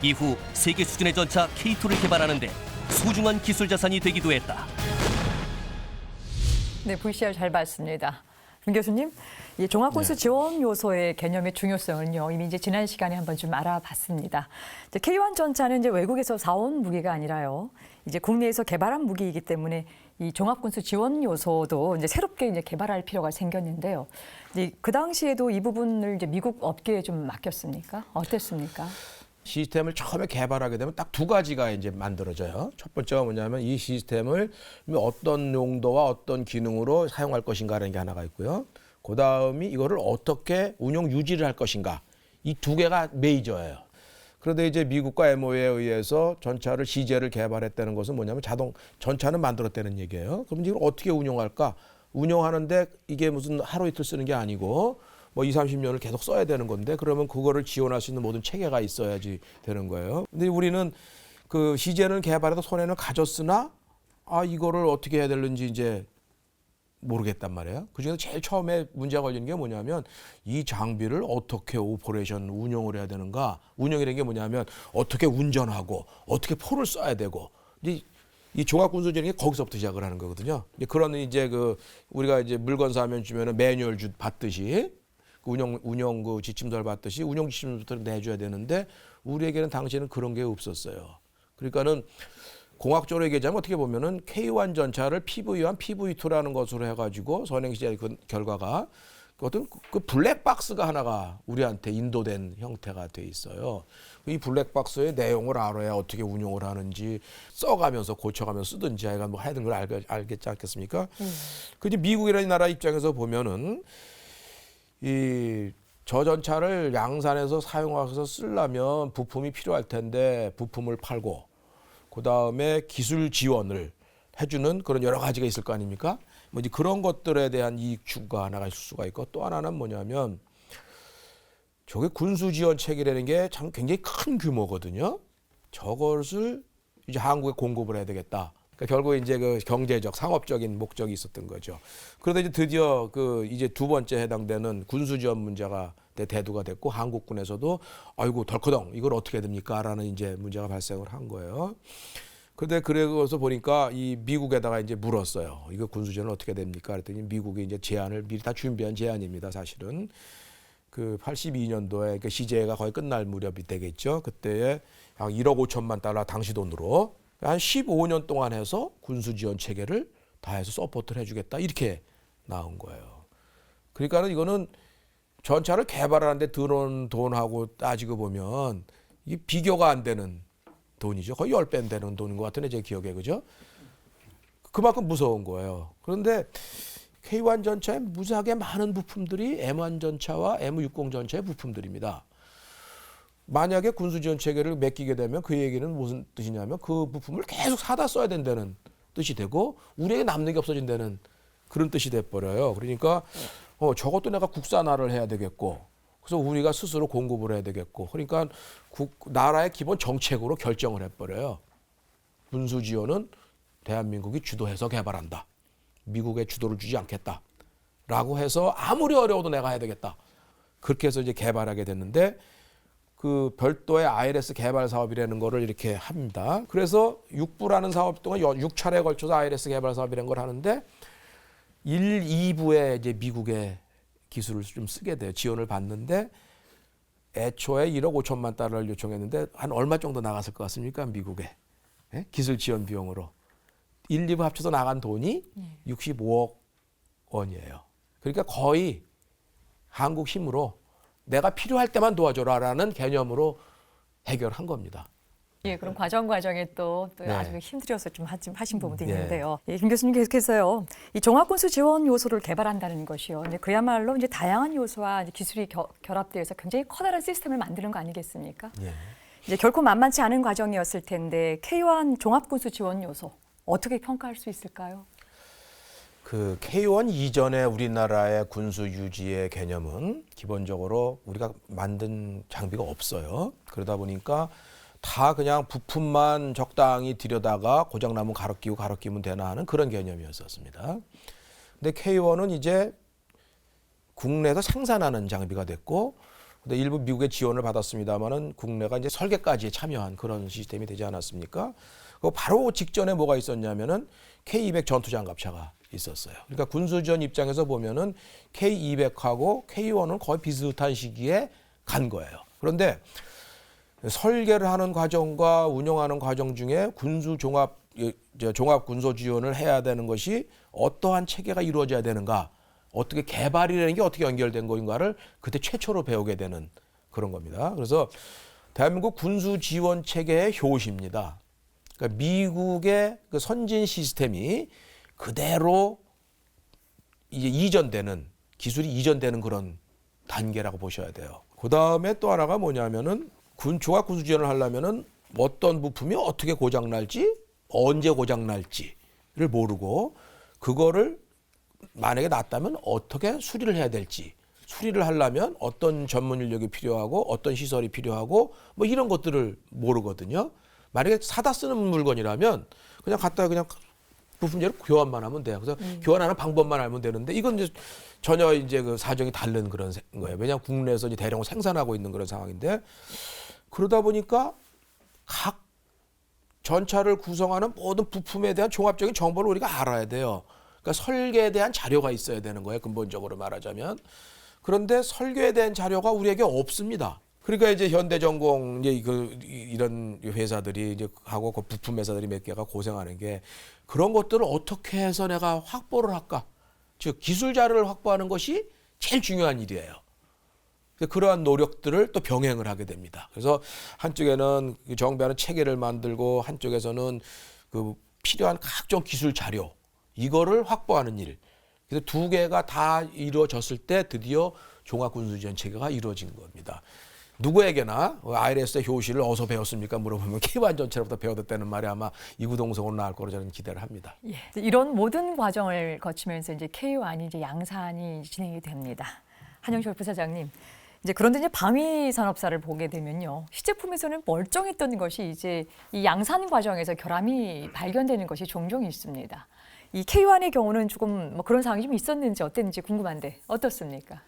이후 세계 수준의 전차 K2를 개발하는 데 소중한 기술 자산이 되기도 했다. 네, VCR 잘 봤습니다. 김 교수님, 이 종합군수 지원 요소의 개념의 중요성은요, 이미 이제 지난 시간에 한번 좀 알아봤습니다. 이제 K1 전차는 이제 외국에서 사온 무기가 아니라요, 이제 국내에서 개발한 무기이기 때문에 이 종합군수 지원 요소도 이제 새롭게 이제 개발할 필요가 생겼는데요. 이제 그 당시에도 이 부분을 이제 미국 업계에 좀 맡겼습니까? 어땠습니까? 시스템을 처음에 개발하게 되면 딱 두 가지가 이제 만들어져요. 첫 번째가 뭐냐면 이 시스템을 어떤 용도와 어떤 기능으로 사용할 것인가라는 게 하나가 있고요. 그 다음이 이거를 어떻게 운용 유지를 할 것인가. 이 두 개가 메이저예요. 그런데 이제 미국과 MOU에 의해서 전차를 CJ를 개발했다는 것은 뭐냐면 전차는 만들었다는 얘기예요. 그럼 이걸 어떻게 운용할까? 운용하는데 이게 무슨 하루 이틀 쓰는 게 아니고 뭐 20, 30년을 계속 써야 되는 건데 그러면 그거를 지원할 수 있는 모든 체계가 있어야지 되는 거예요. 근데 우리는 그 CJ는 개발해도 손에는 가졌으나 이거를 어떻게 해야 되는지 이제 모르겠단 말이에요. 그중에서 제일 처음에 문제가 걸리는 게 뭐냐면 이 장비를 어떻게 오퍼레이션 운영을 해야 되는가. 운영이라는 게 뭐냐면 어떻게 운전하고 어떻게 포를 쏴야 되고 이 종합군수전이 거기서부터 시작을 하는 거거든요. 그런 이제 그 우리가 이제 물건 사면 주면은 매뉴얼 받듯이 운영 그 지침서를 받듯이 운영 지침서부터 내줘야 되는데 우리에게는 당시에는 그런 게 없었어요. 그러니까는 공학적으로 얘기하자면 어떻게 보면은 K1 전차를 PV1, PV2라는 것으로 해가지고 선행 시절 그 결과가 어떤 그 블랙박스가 하나가 우리한테 인도된 형태가 돼 있어요. 이 블랙박스의 내용을 알아야 어떻게 운용을 하는지 써가면서 고쳐가면서 쓰든지 하여간 뭐 하여튼 걸 알겠지 않겠습니까? 그 이제 미국이라는 나라 입장에서 보면은 이 저전차를 양산해서 사용해서 쓰려면 부품이 필요할 텐데 부품을 팔고 그 다음에 기술 지원을 해주는 그런 여러 가지가 있을 거 아닙니까? 뭐 이제 그런 것들에 대한 이익 추구가 하나가 있을 수가 있고 또 하나는 뭐냐면 저게 군수 지원 체계라는 게 참 굉장히 큰 규모거든요. 저것을 이제 한국에 공급을 해야 되겠다. 그러니까 결국 이제 그 경제적, 상업적인 목적이 있었던 거죠. 그러다 이제 드디어 그 이제 두 번째 해당되는 군수 지원 문제가 대두가 됐고 한국군에서도 아이고 덜커덩 이걸 어떻게 해야 됩니까?라는 이제 문제가 발생을 한 거예요. 근데 그래서 보니까 이 미국에다가 이제 물었어요. 이거 군수 지원은 어떻게 됩니까? 그랬더니 미국이 이제 제안을 미리 다 준비한 제안입니다. 사실은 그 82년도에 그 CJ가 거의 끝날 무렵이 되겠죠. 그때에 약 1억 5천만 달러 당시 돈으로 한 15년 동안 해서 군수 지원 체계를 다 해서 서포트를 해주겠다 이렇게 나온 거예요. 그러니까는 이거는 전차를 개발하는데 들어온 돈하고 따지고 보면 이게 비교가 안 되는 돈이죠. 거의 10배 되는 돈인 것 같은데 제 기억에 그죠? 그만큼 무서운 거예요. 그런데 K1 전차에 무지하게 많은 부품들이 M1 전차와 M60 전차의 부품들입니다. 만약에 군수지원 체계를 맡기게 되면 그 얘기는 무슨 뜻이냐면 그 부품을 계속 사다 써야 된다는 뜻이 되고 우리에게 남는 게 없어진다는 그런 뜻이 돼버려요. 그러니까 저것도 내가 국산화를 해야 되겠고 그래서 우리가 스스로 공급을 해야 되겠고 그러니까 나라의 기본 정책으로 결정을 해버려요. 군수지원은 대한민국이 주도해서 개발한다. 미국에 주도를 주지 않겠다. 라고 해서 아무리 어려워도 내가 해야 되겠다. 그렇게 해서 이제 개발하게 됐는데 그 별도의 ILS 개발 사업이라는 거를 이렇게 합니다. 그래서 6부라는 사업 동안 6차례에 걸쳐서 ILS 개발 사업이라는 걸 하는데 1, 2부에 이제 미국의 기술을 좀 쓰게 돼요. 지원을 받는데 애초에 1억 5천만 달러를 요청했는데 한 얼마 정도 나갔을 것 같습니까? 미국에. 기술 지원 비용으로. 1, 2부 합쳐서 나간 돈이 65억 원이에요. 그러니까 거의 한국 힘으로 내가 필요할 때만 도와줘라라는 개념으로 해결한 겁니다. 예, 그럼 과정에 또 네. 아주 힘들어서 좀 하신 부분도 네. 있는데요. 예, 김 교수님 계속해서요. 이 종합군수 지원 요소를 개발한다는 것이요. 이제 그야말로 이제 다양한 요소와 이제 기술이 결합되어서 굉장히 커다란 시스템을 만드는 거 아니겠습니까? 예. 이제 결코 만만치 않은 과정이었을 텐데 K1 종합군수 지원 요소 어떻게 평가할 수 있을까요? 그 K1 이전에 우리나라의 군수 유지의 개념은 기본적으로 우리가 만든 장비가 없어요. 그러다 보니까 다 그냥 부품만 적당히 들여다가 고장나면 갈아끼면 되나 하는 그런 개념이었었습니다. 근데 K1은 이제 국내에서 생산하는 장비가 됐고, 근데 일부 미국의 지원을 받았습니다만은 국내가 이제 설계까지 참여한 그런 시스템이 되지 않았습니까? 그 바로 직전에 뭐가 있었냐면은 K200 전투장갑차가 있었어요. 그러니까 군수지원 입장에서 보면은 K200하고 K1은 거의 비슷한 시기에 간 거예요. 그런데 설계를 하는 과정과 운영하는 과정 중에 종합 군소 지원을 해야 되는 것이 어떠한 체계가 이루어져야 되는가, 어떻게 개발이라는 게 어떻게 연결된 것인가를 그때 최초로 배우게 되는 그런 겁니다. 그래서 대한민국 군수 지원 체계의 효시입니다. 그러니까 미국의 그 선진 시스템이 그대로 이제 기술이 이전되는 그런 단계라고 보셔야 돼요. 그 다음에 또 하나가 뭐냐면은 종합 군수 지원을 하려면은 어떤 부품이 어떻게 고장 날지, 언제 고장 날지를 모르고, 그거를 만약에 났다면 어떻게 수리를 해야 될지, 수리를 하려면 어떤 전문 인력이 필요하고 어떤 시설이 필요하고 뭐 이런 것들을 모르거든요. 만약에 사다 쓰는 물건이라면 그냥 갖다가 그냥 부품제로 교환만 하면 돼요. 그래서 교환하는 방법만 알면 되는데, 이건 이제 전혀 이제 그 사정이 다른 그런 거예요. 왜냐하면 국내에서 이제 대량으로 생산하고 있는 그런 상황인데, 그러다 보니까 각 전차를 구성하는 모든 부품에 대한 종합적인 정보를 우리가 알아야 돼요. 그러니까 설계에 대한 자료가 있어야 되는 거예요, 근본적으로 말하자면. 그런데 설계에 대한 자료가 우리에게 없습니다. 그러니까 이제 현대전공 이런 회사들이 이제 하고 그 부품 회사들이 몇 개가 고생하는 게, 그런 것들을 어떻게 해서 내가 확보를 할까? 즉 기술 자료를 확보하는 것이 제일 중요한 일이에요. 그러한 노력들을 또 병행을 하게 됩니다. 그래서 한쪽에는 정비하는 체계를 만들고, 한쪽에서는 그 필요한 각종 기술 자료, 이거를 확보하는 일. 그래서 두 개가 다 이루어졌을 때 드디어 종합군수지원 체계가 이루어진 겁니다. 누구에게나 ILS의 효시를 어디서 배웠습니까? 물어보면 K1 전체로부터 배워뒀다는 말이 아마 이구동성으로 나올 거로 저는 기대를 합니다. 예, 이런 모든 과정을 거치면서 이제 K1이 이제 양산이 진행이 됩니다. 한영철 부사장님, 이제 그런데 이제 방위 산업사를 보게 되면요, 시제품에서는 멀쩡했던 것이 이제 이 양산 과정에서 결함이 발견되는 것이 종종 있습니다. 이 K1의 경우는 조금 뭐 그런 상황이 좀 있었는지 어땠는지 궁금한데 어떻습니까?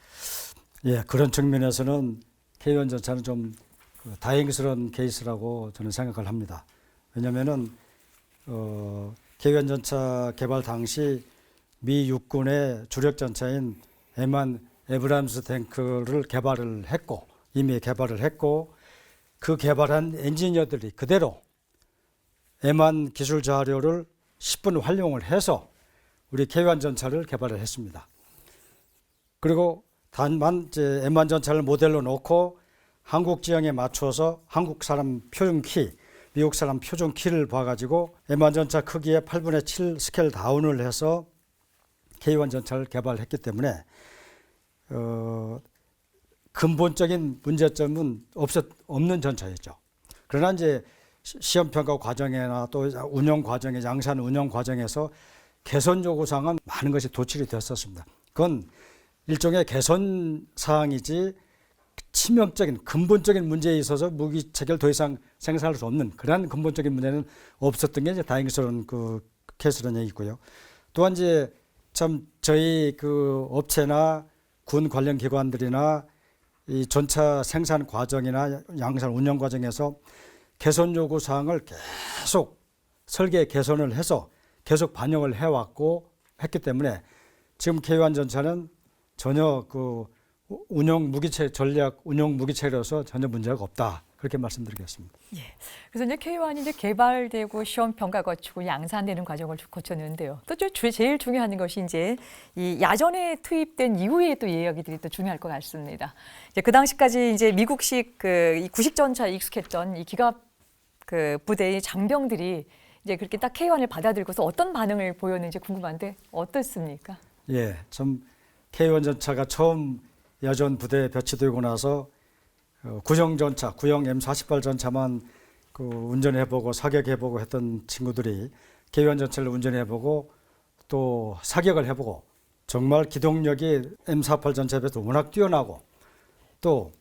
예, 그런 측면에서는 K1 전차는 좀 다행스러운 케이스라고 저는 생각을 합니다. 왜냐하면은 K1 전차 개발 당시 미 육군의 주력 전차인 M1 에브람스 탱크를 이미 개발을 했고, 그 개발한 엔지니어들이 그대로 M1 기술 자료를 10분 활용을 해서 우리 K1 전차를 개발을 했습니다. 그리고 다만 이제 M1 전차를 모델로 놓고 한국 지형에 맞춰서 한국 사람 표준 키, 미국 사람 표준 키를 봐가지고 M1 전차 크기의 8분의 7 스케일 다운을 해서 K1 전차를 개발했기 때문에 근본적인 문제점은 없는 전차였죠. 그러나 이제 시험 평가 과정이나 또 운영 과정에, 양산 운영 과정에서 개선 요구사항은 많은 것이 도출이 됐었습니다. 그건 일종의 개선 사항이지 치명적인 근본적인 문제에 있어서 무기 체계를 더 이상 생산할 수 없는 그러한 근본적인 문제는 없었던 게 이제 다행스러운 그 케이스라는 얘기고요. 또한 이제 참 저희 그 업체나 군 관련 기관들이나 이 전차 생산 과정이나 양산 운영 과정에서 개선 요구 사항을 계속 설계 개선을 해서 계속 반영을 해왔고 했기 때문에 지금 K1 전차는 전혀 그 운영 무기체 전략 운영 무기체로서 전혀 문제가 없다, 그렇게 말씀드리겠습니다. 예. 그래서 이제 K1이 이제 개발되고 시험 평가 거치고 양산되는 과정을 거쳤는데요. 또 제일 중요한 것이 이제 이 야전에 투입된 이후에 또 이야기들이 또 중요할 것 같습니다. 이제 그 당시까지 이제 미국식 이 구식 전차에 익숙했던 이 기갑 그 부대의 장병들이 이제 그렇게 딱 K1을 받아들고서 어떤 반응을 보였는지 궁금한데 어떻습니까? 예, 좀 K1 전차가 처음 야전 부대에 배치되고 나서 구형 M48 전차만 그 운전해보고 사격해보고 했던 친구들이 K1 전차를 운전해보고 또 사격을 해보고 정말 기동력이 M48 전차에 비해서 워낙 뛰어나고 또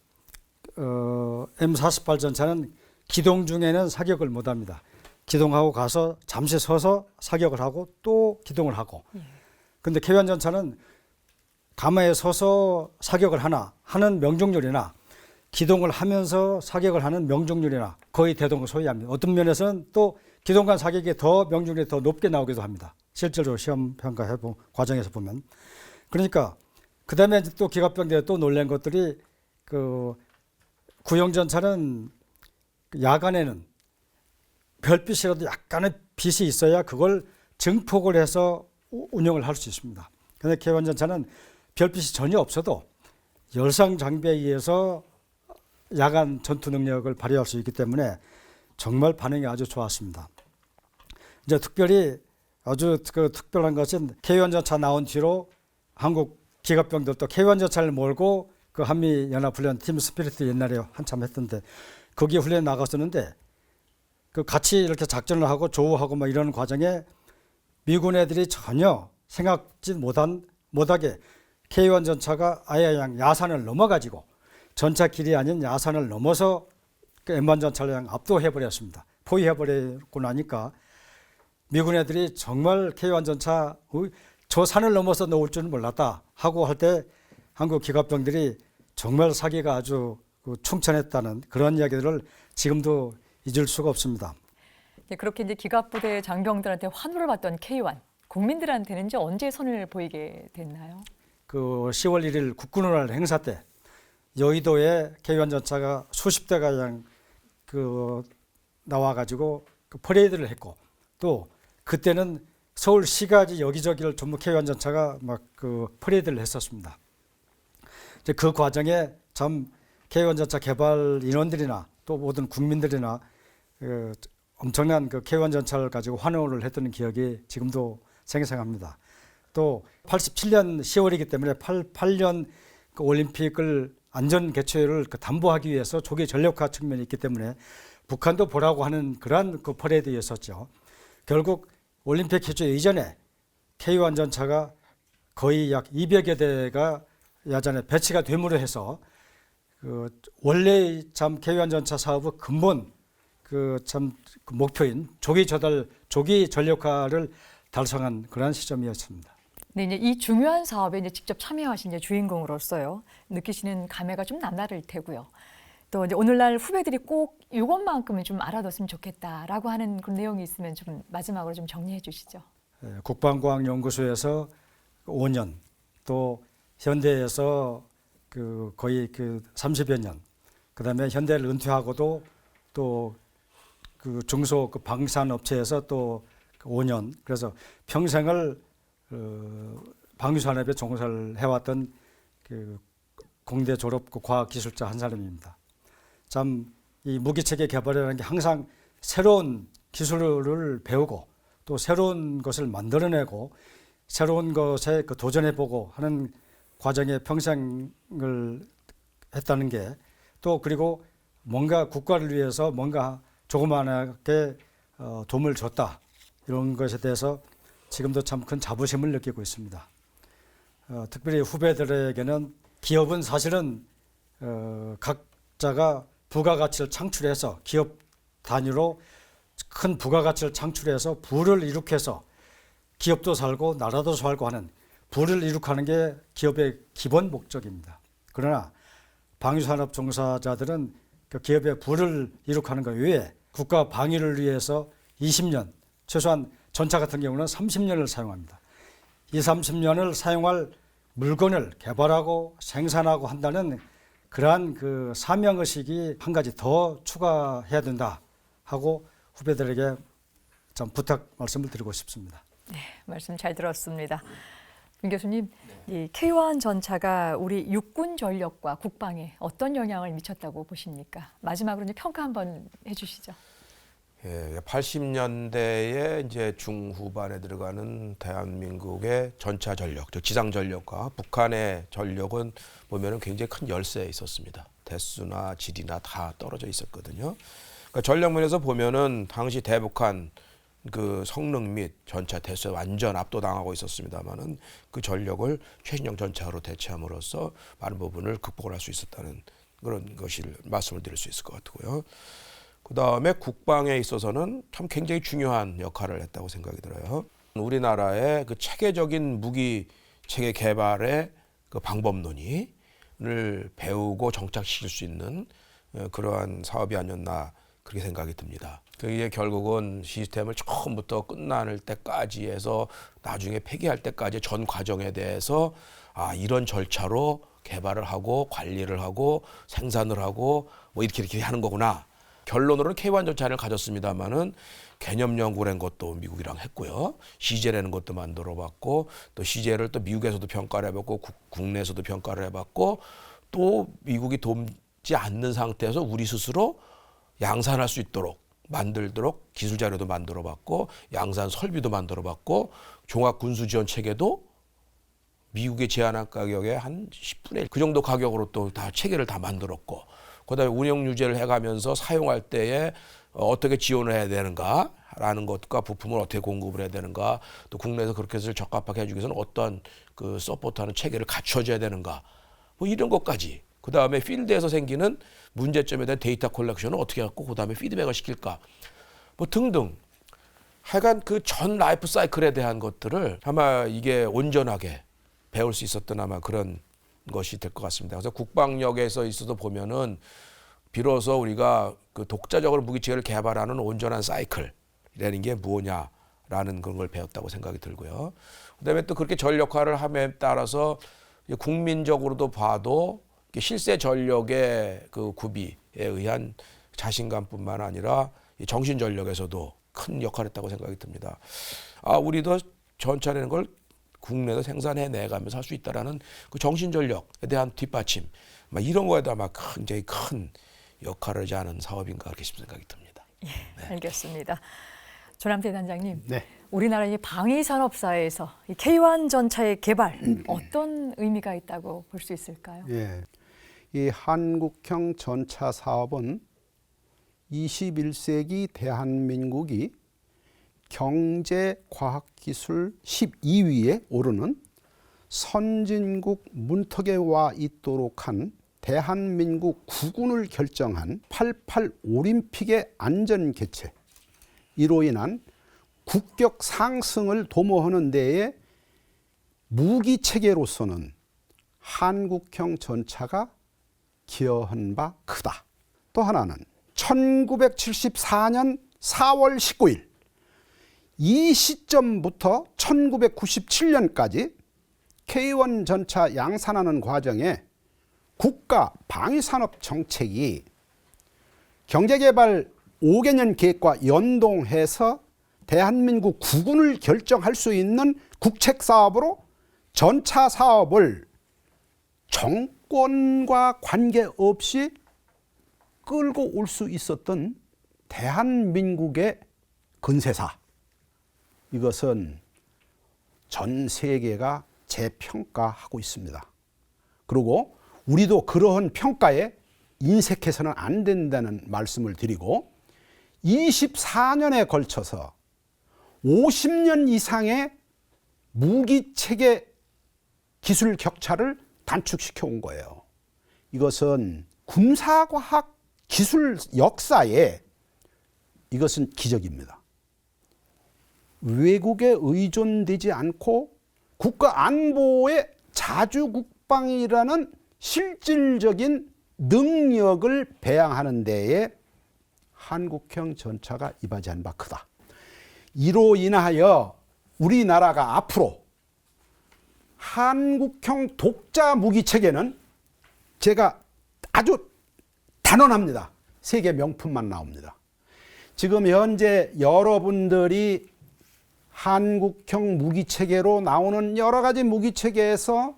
M48 전차는 기동 중에는 사격을 못합니다. 기동하고 가서 잠시 서서 사격을 하고 또 기동을 하고. 근데 K1 전차는 가마에 서서 사격을 하는 명중률이나 기동을 하면서 사격을 하는 명중률이나 거의 대동을 소유합니다. 어떤 면에서는 또 기동간 사격이 더 명중률이 더 높게 나오기도 합니다. 실제로 시험 평가해본 과정에서 보면. 그러니까 그다음에 또 기갑병대에 또 놀란 것들이 그 구형전차는 야간에는 별빛이라도 약간의 빛이 있어야 그걸 증폭을 해서 운영을 할 수 있습니다. 그런데 K1 전차는 별빛이 전혀 없어도 열상 장비에 의해서 야간 전투 능력을 발휘할 수 있기 때문에 정말 반응이 아주 좋았습니다. 이제 특별히 아주 특별한 것은 K1 전차 나온 뒤로 한국 기갑병들도 K1 전차를 몰고 그 한미 연합 훈련 팀 스피릿 옛날에 한참 했던데 거기에 훈련 나갔었는데 그 같이 이렇게 작전을 하고 조우하고 막 이러는 과정에 미군 애들이 전혀 생각지 못하게 K1 전차가 아예 그냥 야산을 넘어가지고 전차 길이 아닌 야산을 넘어서 그 M1 전차를 그냥 압도해버렸습니다. 포위해버리고 나니까 미군 애들이 정말 K1 전차 저 산을 넘어서 놓을 줄은 몰랐다 하고 할 때 한국 기갑병들이 정말 사기가 아주 충천했다는 그런 이야기들을 지금도 잊을 수가 없습니다. 그렇게 이제 기갑부대 장병들한테 환호를 받던 K1 국민들한테는 이제 언제 선을 보이게 됐나요? 그 10월 1일 국군의날 행사 때 여의도에 K1 전차가 수십 대가 그냥 그 나와가지고 그 퍼레이드를 했고 또 그때는 서울시까지 여기저기를 전부 K1 전차가 막 그 퍼레이드를 했었습니다. 이제 그 과정에 참 K1 전차 개발 인원들이나 또 모든 국민들이나 그 엄청난 그 K1 전차를 가지고 환호를 했던 기억이 지금도 생생합니다. 또 87년 10월이기 때문에 88년 그 올림픽을 안전 개최를 담보하기 위해서 조기 전력화 측면이 있기 때문에 북한도 보라고 하는 그러한 그 퍼레이드였었죠. 결국 올림픽 개최 이전에 K1 전차가 거의 약 200여 대가 야전에 배치가 됨으로 해서 그 원래 참 K1 전차 사업의 근본 그 참 목표인 조기 전력화를 달성한 그런 시점이었습니다. 네, 이제 이 중요한 사업에 이제 직접 참여하신 이제 주인공으로서요 느끼시는 감회가 좀 남다를 테고요. 또 이제 오늘날 후배들이 꼭 이것만큼은 좀 알아뒀으면 좋겠다라고 하는 그런 내용이 있으면 좀 마지막으로 좀 정리해 주시죠. 국방과학연구소에서 5년, 또 현대에서 그 거의 그 30여 년, 그다음에 현대를 은퇴하고도 또 그 중소 그 방산업체에서 또 5년, 그래서 평생을 방위산업에 종사를 해왔던 그 공대 졸업 그 과학기술자 한 사람입니다. 참 이 무기체계 개발이라는 게 항상 새로운 기술을 배우고 또 새로운 것을 만들어내고 새로운 것에 그 도전해보고 하는 과정에 평생을 했다는 게 또 그리고 뭔가 국가를 위해서 뭔가 조그마하게 도움을 줬다 이런 것에 대해서 지금도 참 큰 자부심을 느끼고 있습니다. 특별히 후배들에게는 기업은 사실은 각자가 부가가치를 창출해서 기업 단위로 큰 부가가치를 창출해서 부를 이룩해서 기업도 살고 나라도 살고 하는 부를 이룩하는 게 기업의 기본 목적입니다. 그러나 방위산업 종사자들은 그 기업의 부를 이룩하는 것 외에 국가 방위를 위해서 20년, 최소한 전차 같은 경우는 30년을 사용합니다. 이 30년을 사용할 물건을 개발하고 생산하고 한다는 그러한 그 사명의식이 한 가지 더 추가해야 된다 하고 후배들에게 좀 부탁 말씀을 드리고 싶습니다. 네, 말씀 잘 들었습니다. 윤 교수님, 이 K1 전차가 우리 육군 전력과 국방에 어떤 영향을 미쳤다고 보십니까? 마지막으로 이제 평가 한번 해주시죠. 예, 80년대에 이제 중후반에 들어가는 대한민국의 전차 전력, 즉 지상 전력과 북한의 전력은 보면은 굉장히 큰 열세에 있었습니다. 대수나 질이나 다 떨어져 있었거든요. 그러니까 전력면에서 보면은 당시 대북한 그 성능 및 전차 대수에 완전 압도당하고 있었습니다만은 그 전력을 최신형 전차로 대체함으로써 많은 부분을 극복을 할 수 있었다는 그런 것을 말씀을 드릴 수 있을 것 같고요. 그다음에 국방에 있어서는 참 굉장히 중요한 역할을 했다고 생각이 들어요. 우리나라의 그 체계적인 무기 체계 개발의 그 방법론을 배우고 정착시킬 수 있는 그러한 사업이 아니었나 그렇게 생각이 듭니다. 그게 결국은 시스템을 처음부터 끝날 때까지 해서 나중에 폐기할 때까지 전 과정에 대해서 이런 절차로 개발을 하고 관리를 하고 생산을 하고 뭐 이렇게 하는 거구나. 결론으로는 K1 전차를 가졌습니다만은 개념 연구라는 것도 미국이랑 했고요. CJ라는 것도 만들어봤고 또 CJ를 또 미국에서도 평가를 해봤고 국내에서도 평가를 해봤고 또 미국이 돕지 않는 상태에서 우리 스스로 양산할 수 있도록 만들도록 기술 자료도 만들어봤고 양산 설비도 만들어봤고 종합 군수 지원 체계도 미국의 제한한 가격의 한 10분의 1 그 정도 가격으로 또 다 체계를 다 만들었고 그다음에 운영 유지를 해가면서 사용할 때에 어떻게 지원을 해야 되는가라는 것과 부품을 어떻게 공급을 해야 되는가 또 국내에서 그렇게 해서 적합하게 해주기 위해서는 어떤 그 서포트하는 체계를 갖춰줘야 되는가 뭐 이런 것까지 그다음에 필드에서 생기는 문제점에 대한 데이터 컬렉션을 어떻게 갖고 그다음에 피드백을 시킬까 뭐 등등 하여간 그 전 라이프 사이클에 대한 것들을 아마 이게 온전하게 배울 수 있었던 아마 그런 것이 될 것 같습니다. 그래서 국방력에서 있어서 보면은 비로소 우리가 그 독자적으로 무기체계를 개발하는 온전한 사이클이라는 게 뭐냐라는 그런 걸 배웠다고 생각이 들고요. 그다음에 또 그렇게 전력화를 함에 따라서 국민적으로도 봐도 실세 전력의 그 구비에 의한 자신감뿐만 아니라 정신 전력에서도 큰 역할을 했다고 생각이 듭니다. 우리도 전차라는 걸 국내에서 생산해 내가면서 할 수 있다라는 그 정신 전력에 대한 뒷받침, 이런 거에도 아마 굉장히 큰 역할을 하지 않은 사업인가 그렇게 생각이 듭니다. 예, 알겠습니다. 조남태 단장님, 네. 우리나라 이 방위 산업사에서 이 K1 전차의 개발 어떤 의미가 있다고 볼 수 있을까요? 예. 이 한국형 전차 사업은 21세기 대한민국이 경제, 과학, 기술 12위에 오르는 선진국 문턱에 와 있도록 한 대한민국 국운을 결정한 88 올림픽의 안전 개최, 이로 인한 국격 상승을 도모하는 데에 무기 체계로서는 한국형 전차가 기여한 바 크다. 또 하나는 1974년 4월 19일 이 시점부터 1997년까지 K1 전차 양산하는 과정에 국가 방위산업 정책이 경제개발 5개년 계획과 연동해서 대한민국 국운을 결정할 수 있는 국책사업으로 전차 사업을 정권과 관계없이 끌고 올 수 있었던 대한민국의 건세사, 이것은 전 세계가 재평가하고 있습니다. 그리고 우리도 그러한 평가에 인색해서는 안 된다는 말씀을 드리고 24년에 걸쳐서 50년 이상의 무기체계 기술 격차를 단축시켜 온 거예요. 이것은 군사과학 기술 역사에 이것은 기적입니다. 외국에 의존되지 않고 국가 안보의 자주국방이라는 실질적인 능력을 배양하는 데에 한국형 전차가 이바지한 바 크다. 이로 인하여 우리나라가 앞으로 한국형 독자 무기 체계는 제가 아주 단언합니다. 세계 명품만 나옵니다. 지금 현재 여러분들이 한국형 무기체계로 나오는 여러 가지 무기체계에서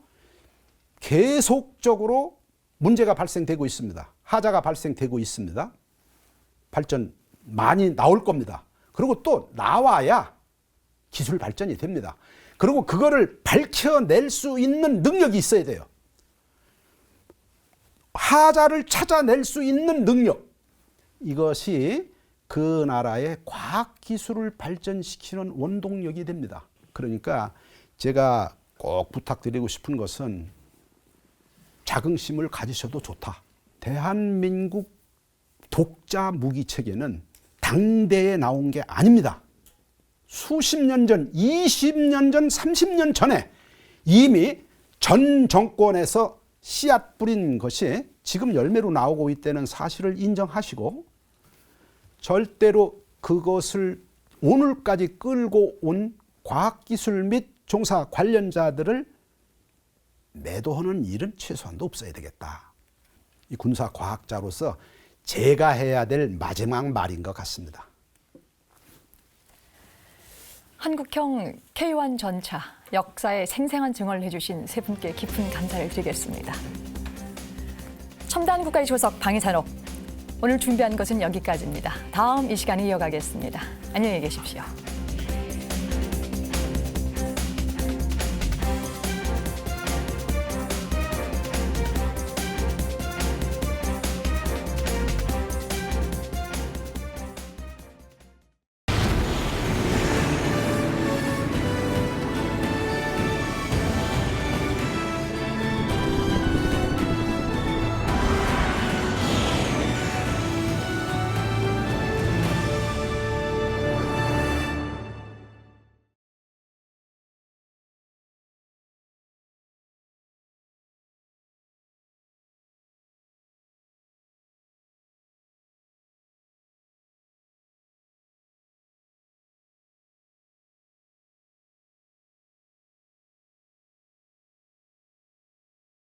계속적으로 문제가 발생되고 있습니다. 하자가 발생되고 있습니다. 발전 많이 나올 겁니다. 그리고 또 나와야 기술 발전이 됩니다. 그리고 그거를 밝혀낼 수 있는 능력이 있어야 돼요. 하자를 찾아낼 수 있는 능력, 이것이 그 나라의 과학기술을 발전시키는 원동력이 됩니다. 그러니까 제가 꼭 부탁드리고 싶은 것은 자긍심을 가지셔도 좋다. 대한민국 독자 무기 체계는 당대에 나온 게 아닙니다. 수십 년 전, 20년 전, 30년 전에 이미 전 정권에서 씨앗 뿌린 것이 지금 열매로 나오고 있다는 사실을 인정하시고 절대로 그것을 오늘까지 끌고 온 과학기술 및 종사 관련자들을 매도하는 일은 최소한도 없어야 되겠다. 이 군사과학자로서 제가 해야 될 마지막 말인 것 같습니다. 한국형 K1 전차 역사의 생생한 증언을 해주신 세 분께 깊은 감사를 드리겠습니다. 첨단 국가의 조석 방위산업, 오늘 준비한 것은 여기까지입니다. 다음 이 시간에 이어가겠습니다. 안녕히 계십시오.